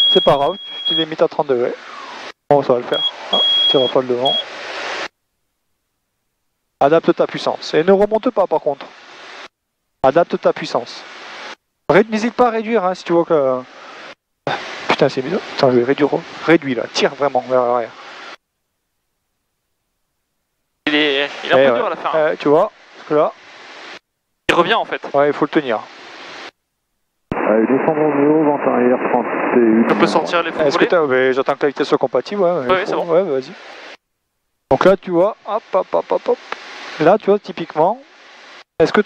C'est pas grave, tu les mets à 30 degrés. Bon, ça va le faire. Ah, tu refais le devant. Adapte ta puissance. Et ne remonte pas, par contre. Adapte ta puissance. N'hésite pas à réduire, hein, si tu vois que... Putain, c'est bizarre. Attends, je vais réduire. Réduis, là. Tire vraiment vers l'arrière. Il est un peu dur à la fin. Hein. Tu vois, parce que là... Il revient, en fait. Ouais, il faut le tenir. Descendre Romeo, vente arrière 31. Je peux sortir les fonds volés. J'attends que la vitesse soit compatible, ouais. Oui, c'est bon. Ouais, vas-y. Donc là, tu vois, hop, hop, hop, hop, hop. Là, tu vois, typiquement, est-ce que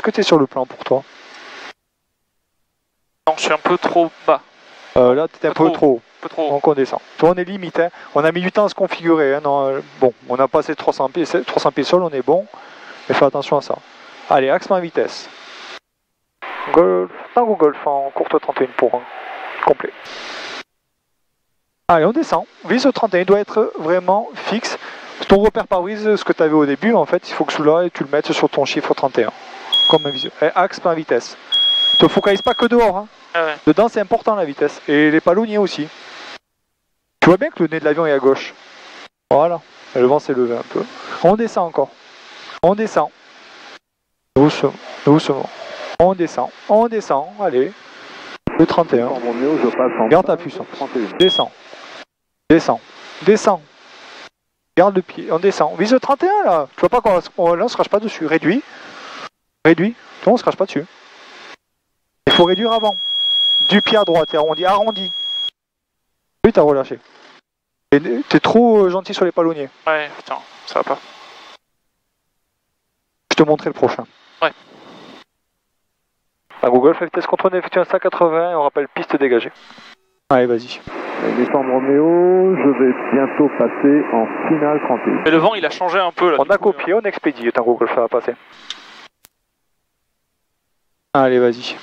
tu es sur le plan pour toi? Non, je suis un peu trop bas. Là, tu es un peu trop haut. Donc on descend. Toi, on est limite, hein. On a mis du temps à se configurer. Hein. Non, bon, on a passé 300 pieds sol, on est bon. Mais fais attention à ça. Allez, axe ma vitesse. Tango Golf en courte 31 pour 1. Complet. Allez, on descend. Vise 31 doit être vraiment fixe. Ton repère pare-brise, ce que tu avais au début, en fait, il faut que celui-là, tu le mettes sur ton chiffre 31. Comme un visio. Et axe par vitesse. Ne te focalise pas que dehors. Hein. Ah ouais. Dedans, c'est important la vitesse. Et les palonniers aussi. Tu vois bien que le nez de l'avion est à gauche. Voilà. Et le vent s'est levé un peu. On descend encore. On descend. Doucement. Doucement. On descend. Allez. Le 31. Garde ta puissance. Descends. Descends. Garde le pied. On descend. Vise le 31 là. Tu vois pas qu'on ne se crache pas dessus. Réduis. On se crache pas dessus. Il faut réduire avant. Du pied à droite. Arrondi. Oui, t'as relâché. T'es trop gentil sur les palonniers. Ouais, putain, ça va pas. Je te montrerai le prochain. Ouais. À Google, fait vitesse contrôle, effectue un 180 et on rappelle piste dégagée. Allez, vas-y. Descendre Romeo, je vais bientôt passer en finale 31. Mais le vent, il a changé un peu là. On a copié, on expédie. Tango Golf, ça va passer. Allez, vas-y.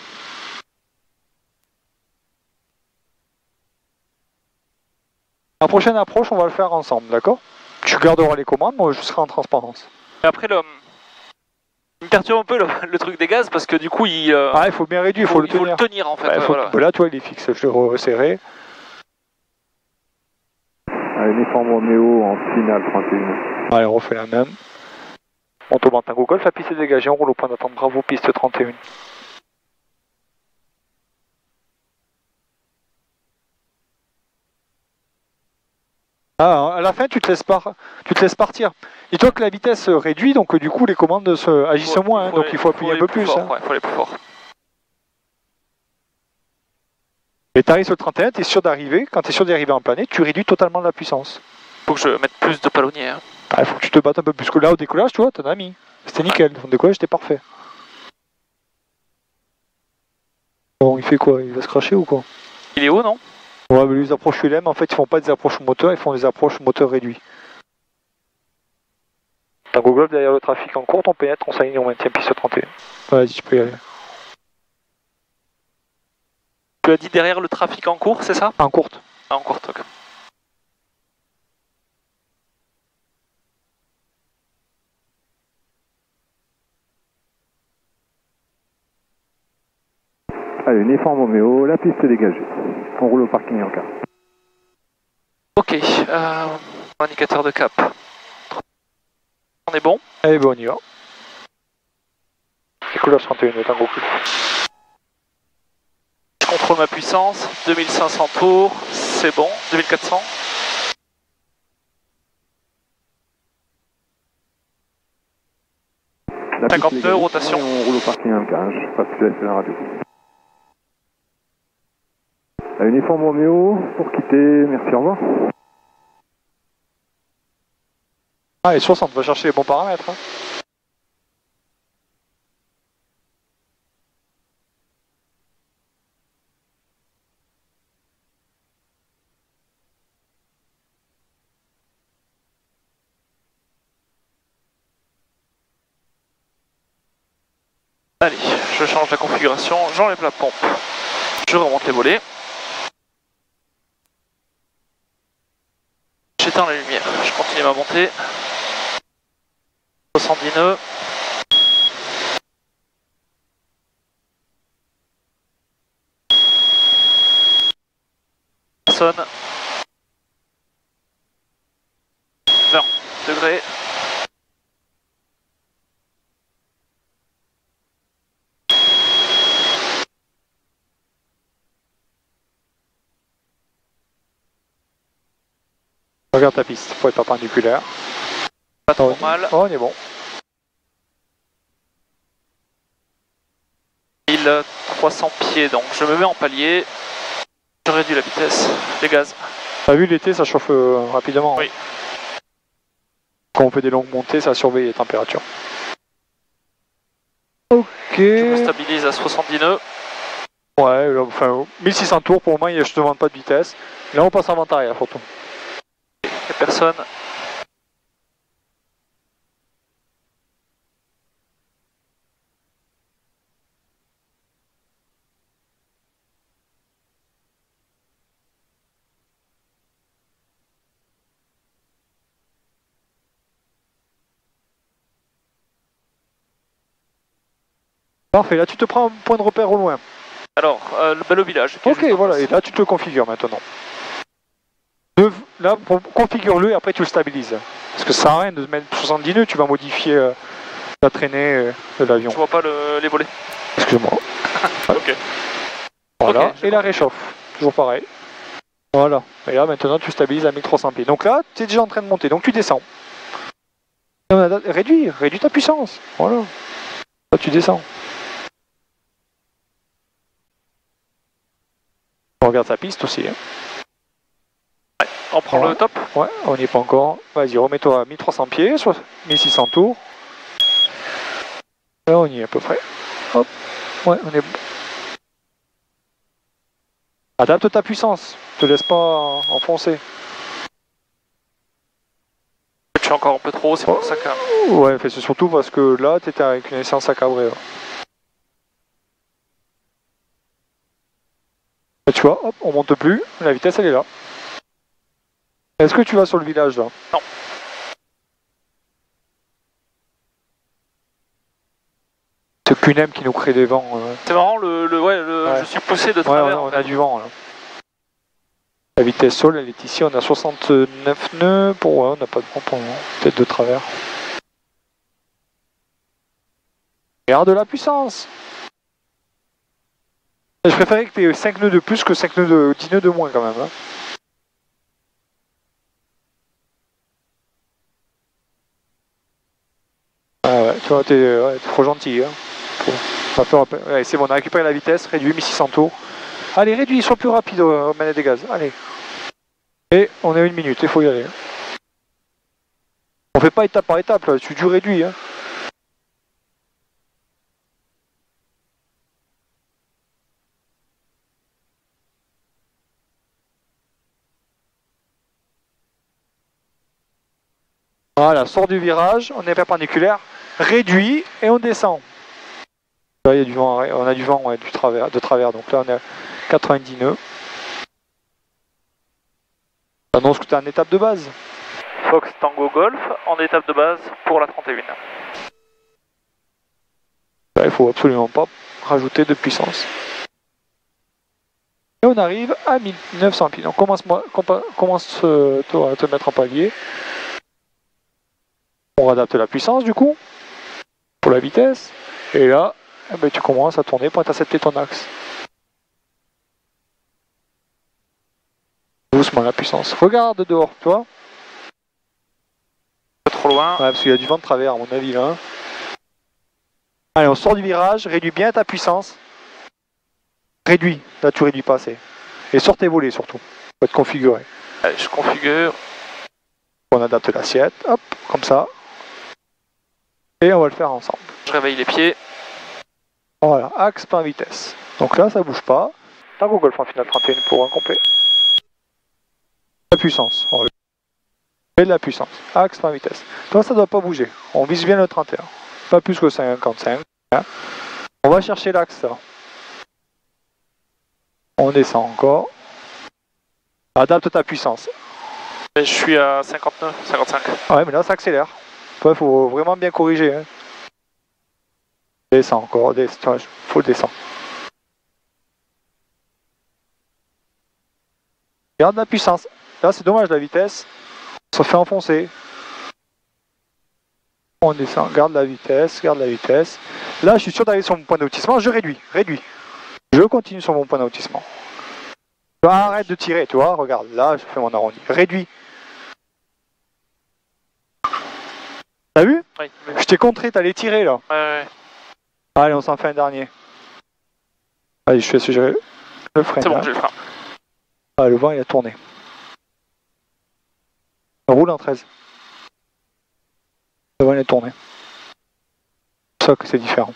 La prochaine approche, on va le faire ensemble, d'accord? Tu garderas les commandes, moi je serai en transparence. Et après, il me perturbe un peu le truc des gaz parce que du coup, il faut bien réduire, il faut le tenir. Il faut le tenir en fait. Bah, voilà. Là, tu vois, il est fixe, je l'ai resserré. Allez, uniforme Romeo en finale 31. Allez, on refait la même. On tombe en Tango Golf, la piste est dégagée, on roule au point d'attente, bravo, piste 31. Ah, à la fin, tu te laisses partir. Dis-toi que la vitesse réduit, donc du coup, les commandes agissent moins, donc il faut appuyer un peu plus. Fort, ouais, il faut aller plus fort. Et tu arrives sur le 31, tu es sûr d'arriver. Quand tu es sûr d'arriver en planète, tu réduis totalement la puissance. Faut que je mette plus de palonniers. Hein. Il faut que tu te battes un peu plus. Que là, au décollage, tu vois, t'en as mis. C'était nickel. Au décollage, c'était parfait. Bon, il fait quoi? Il va se cracher ou quoi? Il est haut, non? Ouais, mais les approches ULM, en fait, ils font pas des approches moteur, ils font des approches moteur réduits. Tango Golf, derrière le trafic en courte, on pénètre, on s'aligne, on maintient piste 31. Vas-y, tu peux y aller. Tu as dit derrière le trafic en cours, c'est ça? En courte. Ah, en courte, ok. Allez, uniforme Roméo, la piste est dégagée. On roule au parking en cas. Ok, indicateur de cap. On est bon? Allez, bon, on y va. Décollage 31, Tango Plus. Je contrôle ma puissance, 2500 tours, c'est bon, 2400. La 50 piste est nœuds, dégagée. rotation. Et on roule au parking en cas, je passe la radio. Allez, uniforme Roméo, pour quitter, merci, au revoir. Allez, 60, va chercher les bons paramètres. Hein. Allez, je change la configuration, j'enlève la pompe, je remonte les volets. J'éteins la lumière, je continue ma montée. 70 nœuds. Personne. 20 degrés. Regarde ta piste, faut être perpendiculaire. Pas trop mal. Oh, on est bon. 1300 pieds, donc je me mets en palier. Je réduis la vitesse, les gaz. T'as vu l'été, ça chauffe rapidement. Oui. Hein. Quand on fait des longues montées, ça surveille les températures. Ok. Je me stabilise à 70 nœuds. Ouais, enfin 1600 tours pour le moment, je te demande pas de vitesse. Là, on passe en vent arrière, surtout. Il n'y a personne. Parfait, là tu te prends un point de repère au loin. Alors, le village. qui est Ok, juste en voilà, face. et là tu te le configures maintenant. Là, configure-le et après tu le stabilises. Parce que ça sert à rien de mettre 70 nœuds, tu vas modifier la traînée de l'avion. Je vois pas les volets. Excuse-moi. Ok. Voilà, Ok, et la réchauffe. Toujours pareil. Voilà, et là maintenant tu stabilises à 1300 pieds. Donc là, tu es déjà en train de monter, donc tu descends. Réduis ta puissance. Voilà. Là tu descends. On regarde sa piste aussi. Hein. On prend Ouais. le top. Ouais, on n'y est pas encore. Vas-y, remets-toi à 1300 pieds, soit 1600 tours. Là, on y est à peu près. Hop. Ouais, on est bon. Adapte ta puissance. Te laisse pas enfoncer. Je suis encore un peu trop haut, c'est pour ça que... Ouais, c'est surtout parce que là, tu étais avec une essence à cabrer. Et tu vois, hop, on monte plus. La vitesse, elle est là. Est-ce que tu vas sur le village, là? Non. C'est QNM qui nous crée des vents. C'est marrant, ouais. Je suis poussé de travers. Ouais, on a du vent, là. La vitesse sol, elle est ici, on a 69 nœuds. Ouais, on n'a pas de vent pour le moment. Peut-être de travers. Regarde la puissance. Je préférais que tu aies 5 nœuds de plus que 5 nœuds de 10 nœuds de moins quand même. Hein. Ah ouais, tu vois, t'es trop gentil. Hein. Ouais, c'est bon, on a récupéré la vitesse, réduit 1600 tours. Allez, réduis, sois plus rapide au manette des gaz. Allez. Et on est à 1 minute, il faut y aller. On fait pas étape par étape, là, tu réduis. Hein. Voilà, sort du virage, on est perpendiculaire, réduit et on descend. Là, il y a du vent, on a du vent ouais, de travers, donc là on est 90 nœuds. Annonce que tu es en étape de base. Fox Tango Golf en étape de base pour la 31. Là, il faut absolument pas rajouter de puissance. Et on arrive à 1900 pieds. Donc commence toi à te mettre en palier. On adapte la puissance du coup pour la vitesse. Et là, eh ben, tu commences à tourner pour intercepter ton axe. Doucement la puissance. Regarde dehors, toi. Pas trop loin. Ouais, parce qu'il y a du vent de travers à mon avis là. Allez, on sort du virage, réduis bien ta puissance. Réduis, là tu réduis pas assez. Et sort tes volets surtout, faut être configuré. Allez, je configure. On adapte l'assiette, hop, comme ça. Et on va le faire ensemble. Je réveille les pieds. Voilà, axe par vitesse. Donc là ça bouge pas. Tango Golf en finale 31 pour un complet. La puissance, on met de la puissance. Axe par vitesse. Toi ça doit pas bouger, on vise bien le 31. Pas plus que 55. On va chercher l'axe là. On descend encore. Adapte ta puissance. Et je suis à 59, 55. Ouais, mais là ça accélère. Il faut vraiment bien corriger. Hein. Descend encore, faut descendre. Garde la puissance. Là c'est dommage la vitesse. Ça fait enfoncer. On descend, garde la vitesse, garde la vitesse. Là je suis sûr d'arriver sur mon point d'aboutissement, je réduis. Je continue sur mon point d'aboutissement. Arrête de tirer, tu vois, regarde, là je fais mon arrondi. Réduis. T'as vu? Oui. Je t'ai contré, t'allais tirer là. Ouais. Allez, on s'en fait un dernier. Allez, je fais suggérer le frein. C'est bon, j'ai le frein. Ah, le vent il a tourné. On roule en 13. Le vent il a tourné. C'est ça que c'est différent.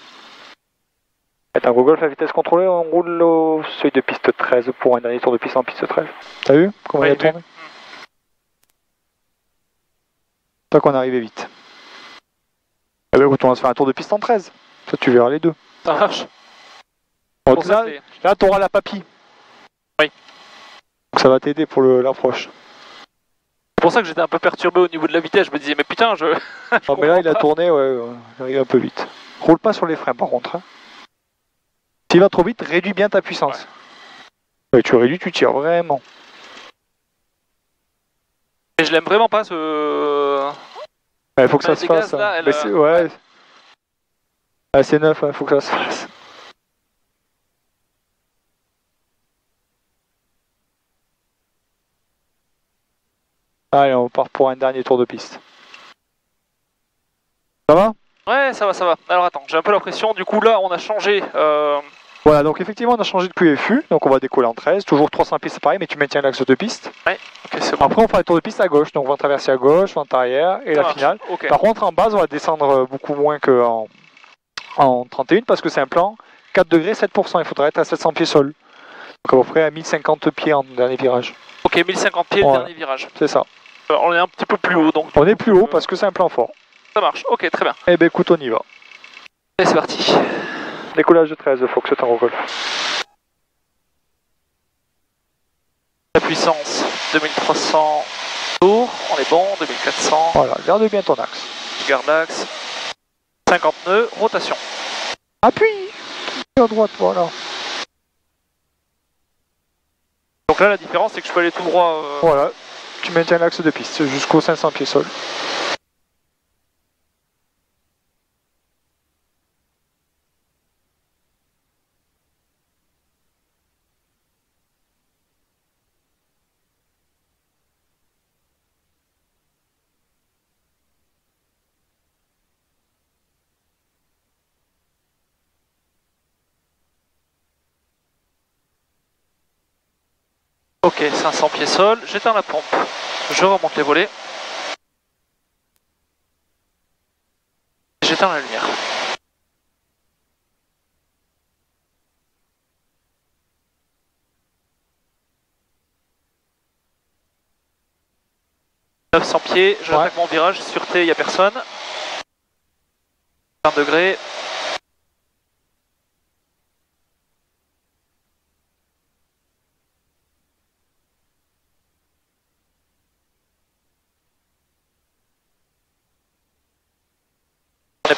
C'est un Golf à vitesse contrôlée, on roule au seuil de piste 13 pour un dernier tour de piste en piste 13. T'as vu comment il a tourné? C'est ça qu'on est arrivé vite. Eh bien écoute, on va se faire un tour de piste en 13. Ça tu verras les deux. Ça marche. Bon, là tu auras la papille. Oui. Donc ça va t'aider pour l'approche. C'est pour ça que j'étais un peu perturbé au niveau de la vitesse. Je me disais, mais putain, je. Non, mais là il a tourné, ouais, il arrive un peu vite. Roule pas sur les freins par contre. Hein. S'il va trop vite, réduis bien ta puissance. Ouais. Et tu réduis, tu tires vraiment. Et je l'aime vraiment pas ce. Il faut que ça se fasse. Là, hein. Mais ouais. Ah, c'est neuf, il faut que ça se fasse. Allez, on part pour un dernier tour de piste. Ça va? Ouais, ça va. Alors attends, j'ai un peu la pression. Du coup, là, on a changé. Voilà, donc effectivement, on a changé de QFU. Donc on va décoller en 13. Toujours 300 pistes, c'est pareil, mais tu maintiens l'axe de piste. Ouais, ok, c'est bon. Après, on fera un tour de piste à gauche. Donc on va traverser à gauche, vente arrière et la finale. Okay. Par contre, en base, on va descendre beaucoup moins qu'en 31 parce que c'est un plan 4 degrés, 7%. Il faudra être à 700 pieds sol. Donc à peu près à 1050 pieds en dernier virage. Ok, 1050 pieds le dernier virage. C'est ça. On est un petit peu plus haut donc. On est plus haut parce que c'est un plan fort. Ça marche, ok, très bien. Eh ben écoute, on y va. Et c'est parti. Décollage de 13, Fox Tango Golf. La puissance, 2300 tours, on est bon, 2400. Voilà, garde bien ton axe. Je garde l'axe. 50 nœuds, rotation. Appuie à droite, voilà. Donc là, la différence, c'est que je peux aller tout droit. Voilà, tu maintiens l'axe de piste jusqu'aux 500 pieds sol. Ok, 500 pieds sol, j'éteins la pompe. Je remonte les volets. J'éteins la lumière. « 900 pieds, je attaque mon virage, sûreté, il n'y a personne. 20 degrés. »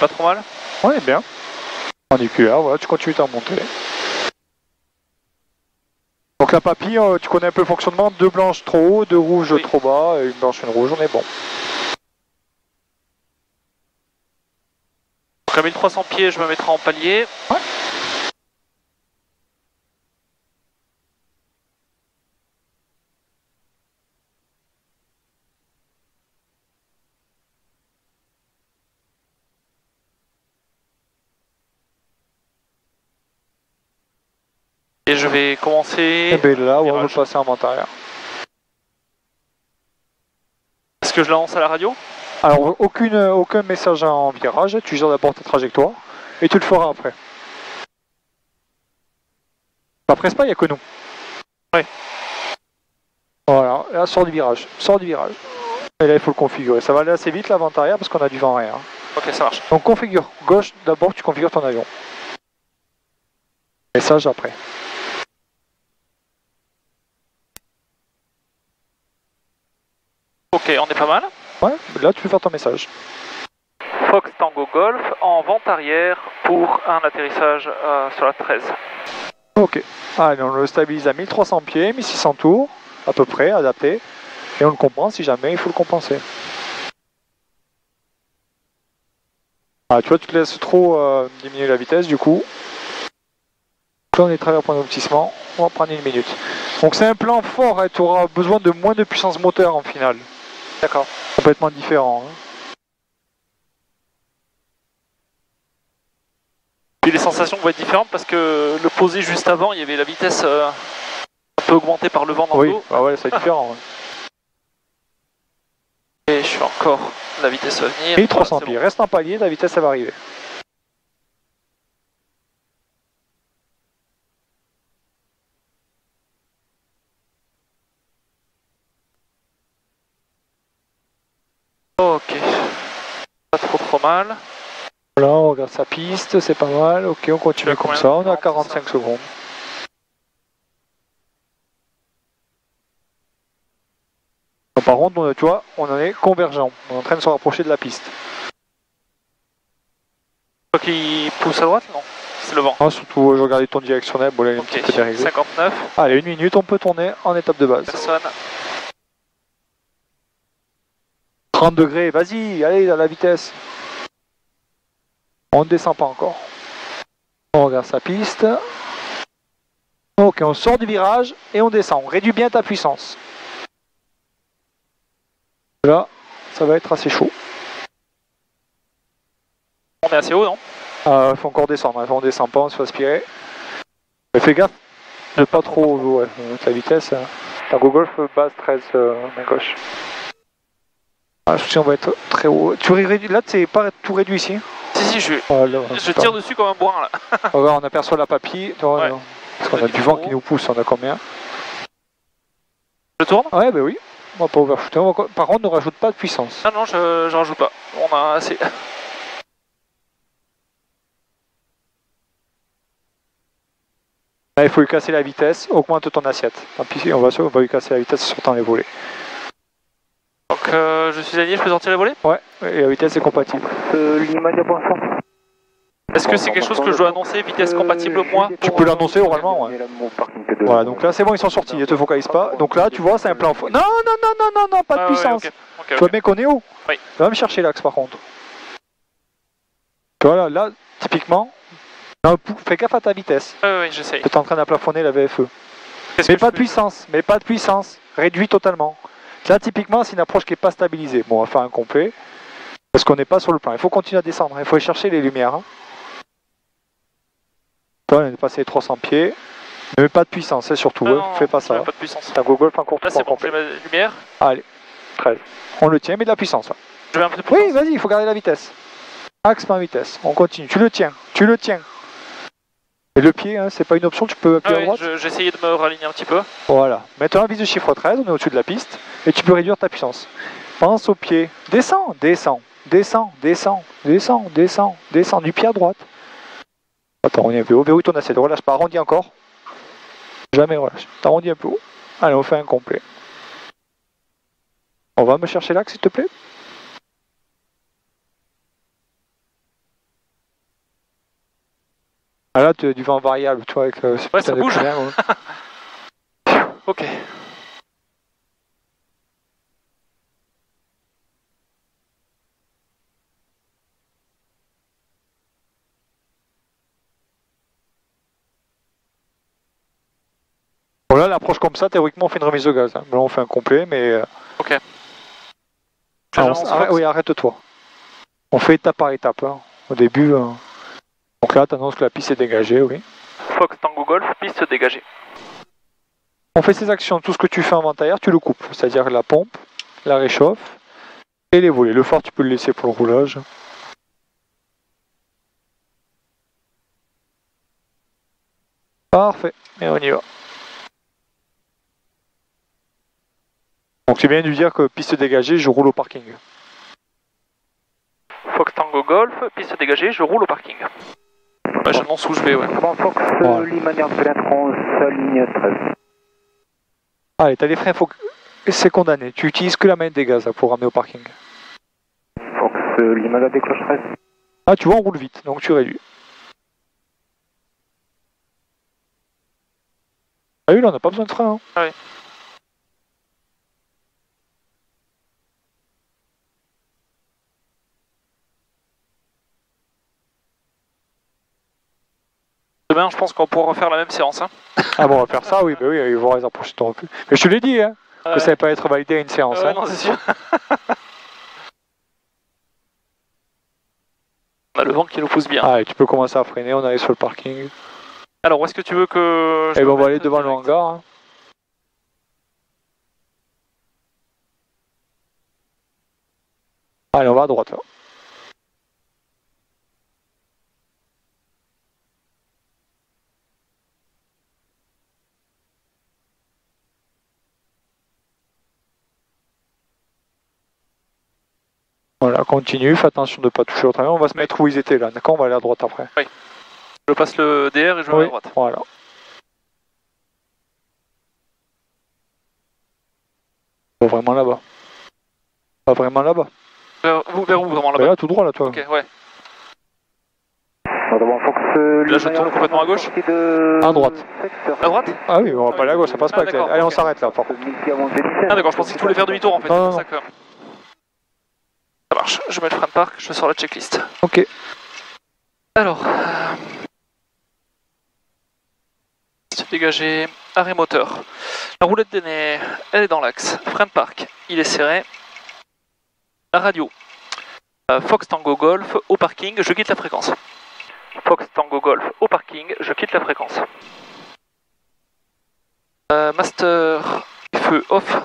pas trop mal. On est bien. Perpendiculaire, voilà, tu continues ta montée. Donc la papille, tu connais un peu le fonctionnement, 2 blanches trop haut, 2 rouges Oui. trop bas, et une blanche, une rouge, on est bon. Donc à 1300 pieds, je me mettrai en palier. Ouais. Et je vais commencer. Et bien là, ouais, on va virage. passer en vente arrière. Est-ce que je la lance à la radio? Alors, aucun message en virage, tu gères d'abord ta trajectoire, et tu le feras après. Ça presse pas, il n'y a que nous. Ouais. Voilà, là, sors du virage, Et là, il faut le configurer. Ça va aller assez vite, l'avant arrière, parce qu'on a du vent arrière. Ok, ça marche. Donc, configure. Gauche, d'abord, tu configures ton avion. Message après. Ok, on est pas mal. Ouais, là, tu peux faire ton message. Fox Tango Golf en vente arrière pour un atterrissage sur la 13. Ok. Allez, on le stabilise à 1300 pieds, 1600 tours, à peu près, adapté. Et on le compense si jamais il faut le compenser. Ah, tu vois, tu te laisses trop diminuer la vitesse, du coup. Là, on est travers point d'amortissement, on va prendre 1 minute. Donc c'est un plan fort, hein, tu auras besoin de moins de puissance moteur en finale. D'accord. Complètement différent. Hein. Puis les sensations vont être différentes parce que le posé juste avant, il y avait la vitesse un peu augmentée par le vent dans le Oui, dos. bah ouais, c'est différent. Ouais. Et je suis encore la vitesse à venir. 1300 Voilà, pieds, reste en palier, la vitesse elle va arriver. bon. Ok. Pas trop mal. Là, on regarde sa piste, c'est pas mal. Ok, on continue Tu as comme combien ça, de on est à temps, 45 secondes. Donc, par contre, tu vois, on en est convergent. On est en train de se rapprocher de la piste. Toi qui pousse à droite? Non. C'est le vent. Ah, surtout, je regardais ton directionnel, bon là, il est un Ok. petit peu dérégler. 59. Allez, 1 minute, on peut tourner en étape de base. Personne. 30 degrés, vas-y, allez, à la vitesse. On ne descend pas encore. On regarde sa piste. Ok, on sort du virage et on descend. On réduit bien ta puissance. Là, ça va être assez chaud. On est assez haut, non? Faut encore descendre, hein. On descend pas, on se fait aspirer. Mais fais gaffe de pas trop ouais, la vitesse. La Golf base 13 main gauche. Ah, je on va être très haut. Tu réduis, là, c'est pas tout réduit ici. Si, je Voilà, je tire dessus comme un bourrin là. Regarde, on aperçoit la papille. Ouais. Parce qu'on a du vent qui nous pousse, on a combien? Je tourne? Ouais, bah oui. On va pas overshooter. Par contre, ne rajoute pas de puissance. Ah non, je rajoute pas. On a assez. Là, il faut lui casser la vitesse, augmente ton assiette. Tant pis, on va lui casser la vitesse sur temps les volets. Donc je suis aligné, je peux sortir les volets? Ouais, et la vitesse est compatible. Lima Diaponçon. Est-ce que c'est quelque chose que je dois annoncer, vitesse compatible moi? Tu peux l'annoncer oralement, ouais. Voilà, donc là c'est bon, ils sont sortis, ne te focalise pas. Donc là, tu vois, c'est un plan fort. Non, pas de Ah, puissance. Ouais, ok. Tu vois bien qu'on est haut. Oui. Va me chercher l'axe par contre. Tu vois là, typiquement, fais gaffe à ta vitesse. Oui, j'essaye. Tu es en train d'plafonner la VFE. Qu'est-ce Mais que pas je de fais? puissance, réduit totalement. Là, typiquement, c'est une approche qui n'est pas stabilisée. Bon, on va faire un complet, parce qu'on n'est pas sur le plan. Il faut continuer à descendre, il faut aller chercher les lumières. Hein. Toi, on est passé les 300 pieds, mais pas de puissance, c'est surtout, Non, fais pas ça. Pas de puissance. T'as Google, pas encore Là tout c'est bon, complet. j'ai ma lumière. Allez, 13. On le tient, mais de la puissance. Là. Je mets un peu de puissance. Oui, vas-y, il faut garder la vitesse. Axe par vitesse, on continue. Tu le tiens. Et le pied, hein, c'est pas une option, tu peux appuyer à droite. J'essayais de me raligner un petit peu. Voilà. Maintenant, vis de chiffre 13, on est au-dessus de la piste, et tu peux réduire ta puissance. Pense au pied. Descends du pied à droite. Attends, on est un peu haut. Verrouille ton assiette. Relâche pas. Arrondis encore. Jamais relâche. T'arrondis un peu haut. Allez, on fait un complet. On va me chercher l'axe, s'il te plaît. Ah là, tu as du vent variable, tu vois, avec ce Ouais, putain ça de bouge. cousin, ouais. Ok. Bon là, l'approche comme ça, théoriquement, on fait une remise de gaz. Hein. Là, on fait un complet, mais... Ok. Ah, J'annonce Fox. oui, arrête-toi. On fait étape par étape. Hein. Au début... Donc là, tu annonces que la piste est dégagée, oui. Fox Tango Golf, piste dégagée. On fait ces actions, tout ce que tu fais en vent-arrière, tu le coupes. C'est-à-dire la pompe, la réchauffe et les volets. Le phare, tu peux le laisser pour le roulage. Parfait, et on y va. Donc c'est bien de dire que piste dégagée, je roule au parking. Fox Tango Golf, piste dégagée, je roule au parking. Ouais, j'annonce où je vais, ouais. Bon, Fox, Voilà. Limanière Pénétrance, ligne 13. Allez, t'as les freins, c'est condamné. Tu utilises que la manette des gaz là, pour ramener au parking. Fox, Limanière décroche 13. Ah, tu vois, on roule vite, donc tu réduis. Ah oui, là, on n'a pas besoin de frein. Hein. Ah oui. Demain, je pense qu'on pourra refaire la même séance. Hein. Ah bon, on va faire ça, oui, bah oui, ils vont les approcher ton plus. Mais je te l'ai dit, hein, que ça va pas être validé à une séance. Ouais, Hein. non, c'est sûr. On a le vent qui nous pousse bien. Ah, et tu peux commencer à freiner, on arrive sur le parking. Alors, où est-ce que tu veux que... Et ben, on va aller devant le hangar. Hein. Allez, on va à droite. Là. Voilà, continue, fais attention de ne pas toucher au travers. On va se mettre où ils étaient là, d'accord? On va aller à droite après. Je passe le DR et je vais Oui, à droite. voilà. Pas vraiment là-bas. Pas vraiment là-bas. Vers où vraiment Bah là-bas? là, tout droit là, toi. Ok, ouais. Bon, Fox, Là, je tourne complètement à gauche. À droite. À droite? Ah oui, on va pas aller à gauche, ça passe pas avec d'accord, Allez, on ok. s'arrête là, par contre. Ah d'accord, je pensais que tu voulais faire demi-tour en fait. Non, C'est pour ça que... Ça marche, je mets le frein de parc, je sors la checklist. Ok. Alors... Dégagé, arrêt moteur. La roulette de nez, elle est dans l'axe. Frein de parc, il est serré. La radio. Fox Tango Golf, au parking, je quitte la fréquence. Fox Tango Golf, au parking, je quitte la fréquence. Master, feu off,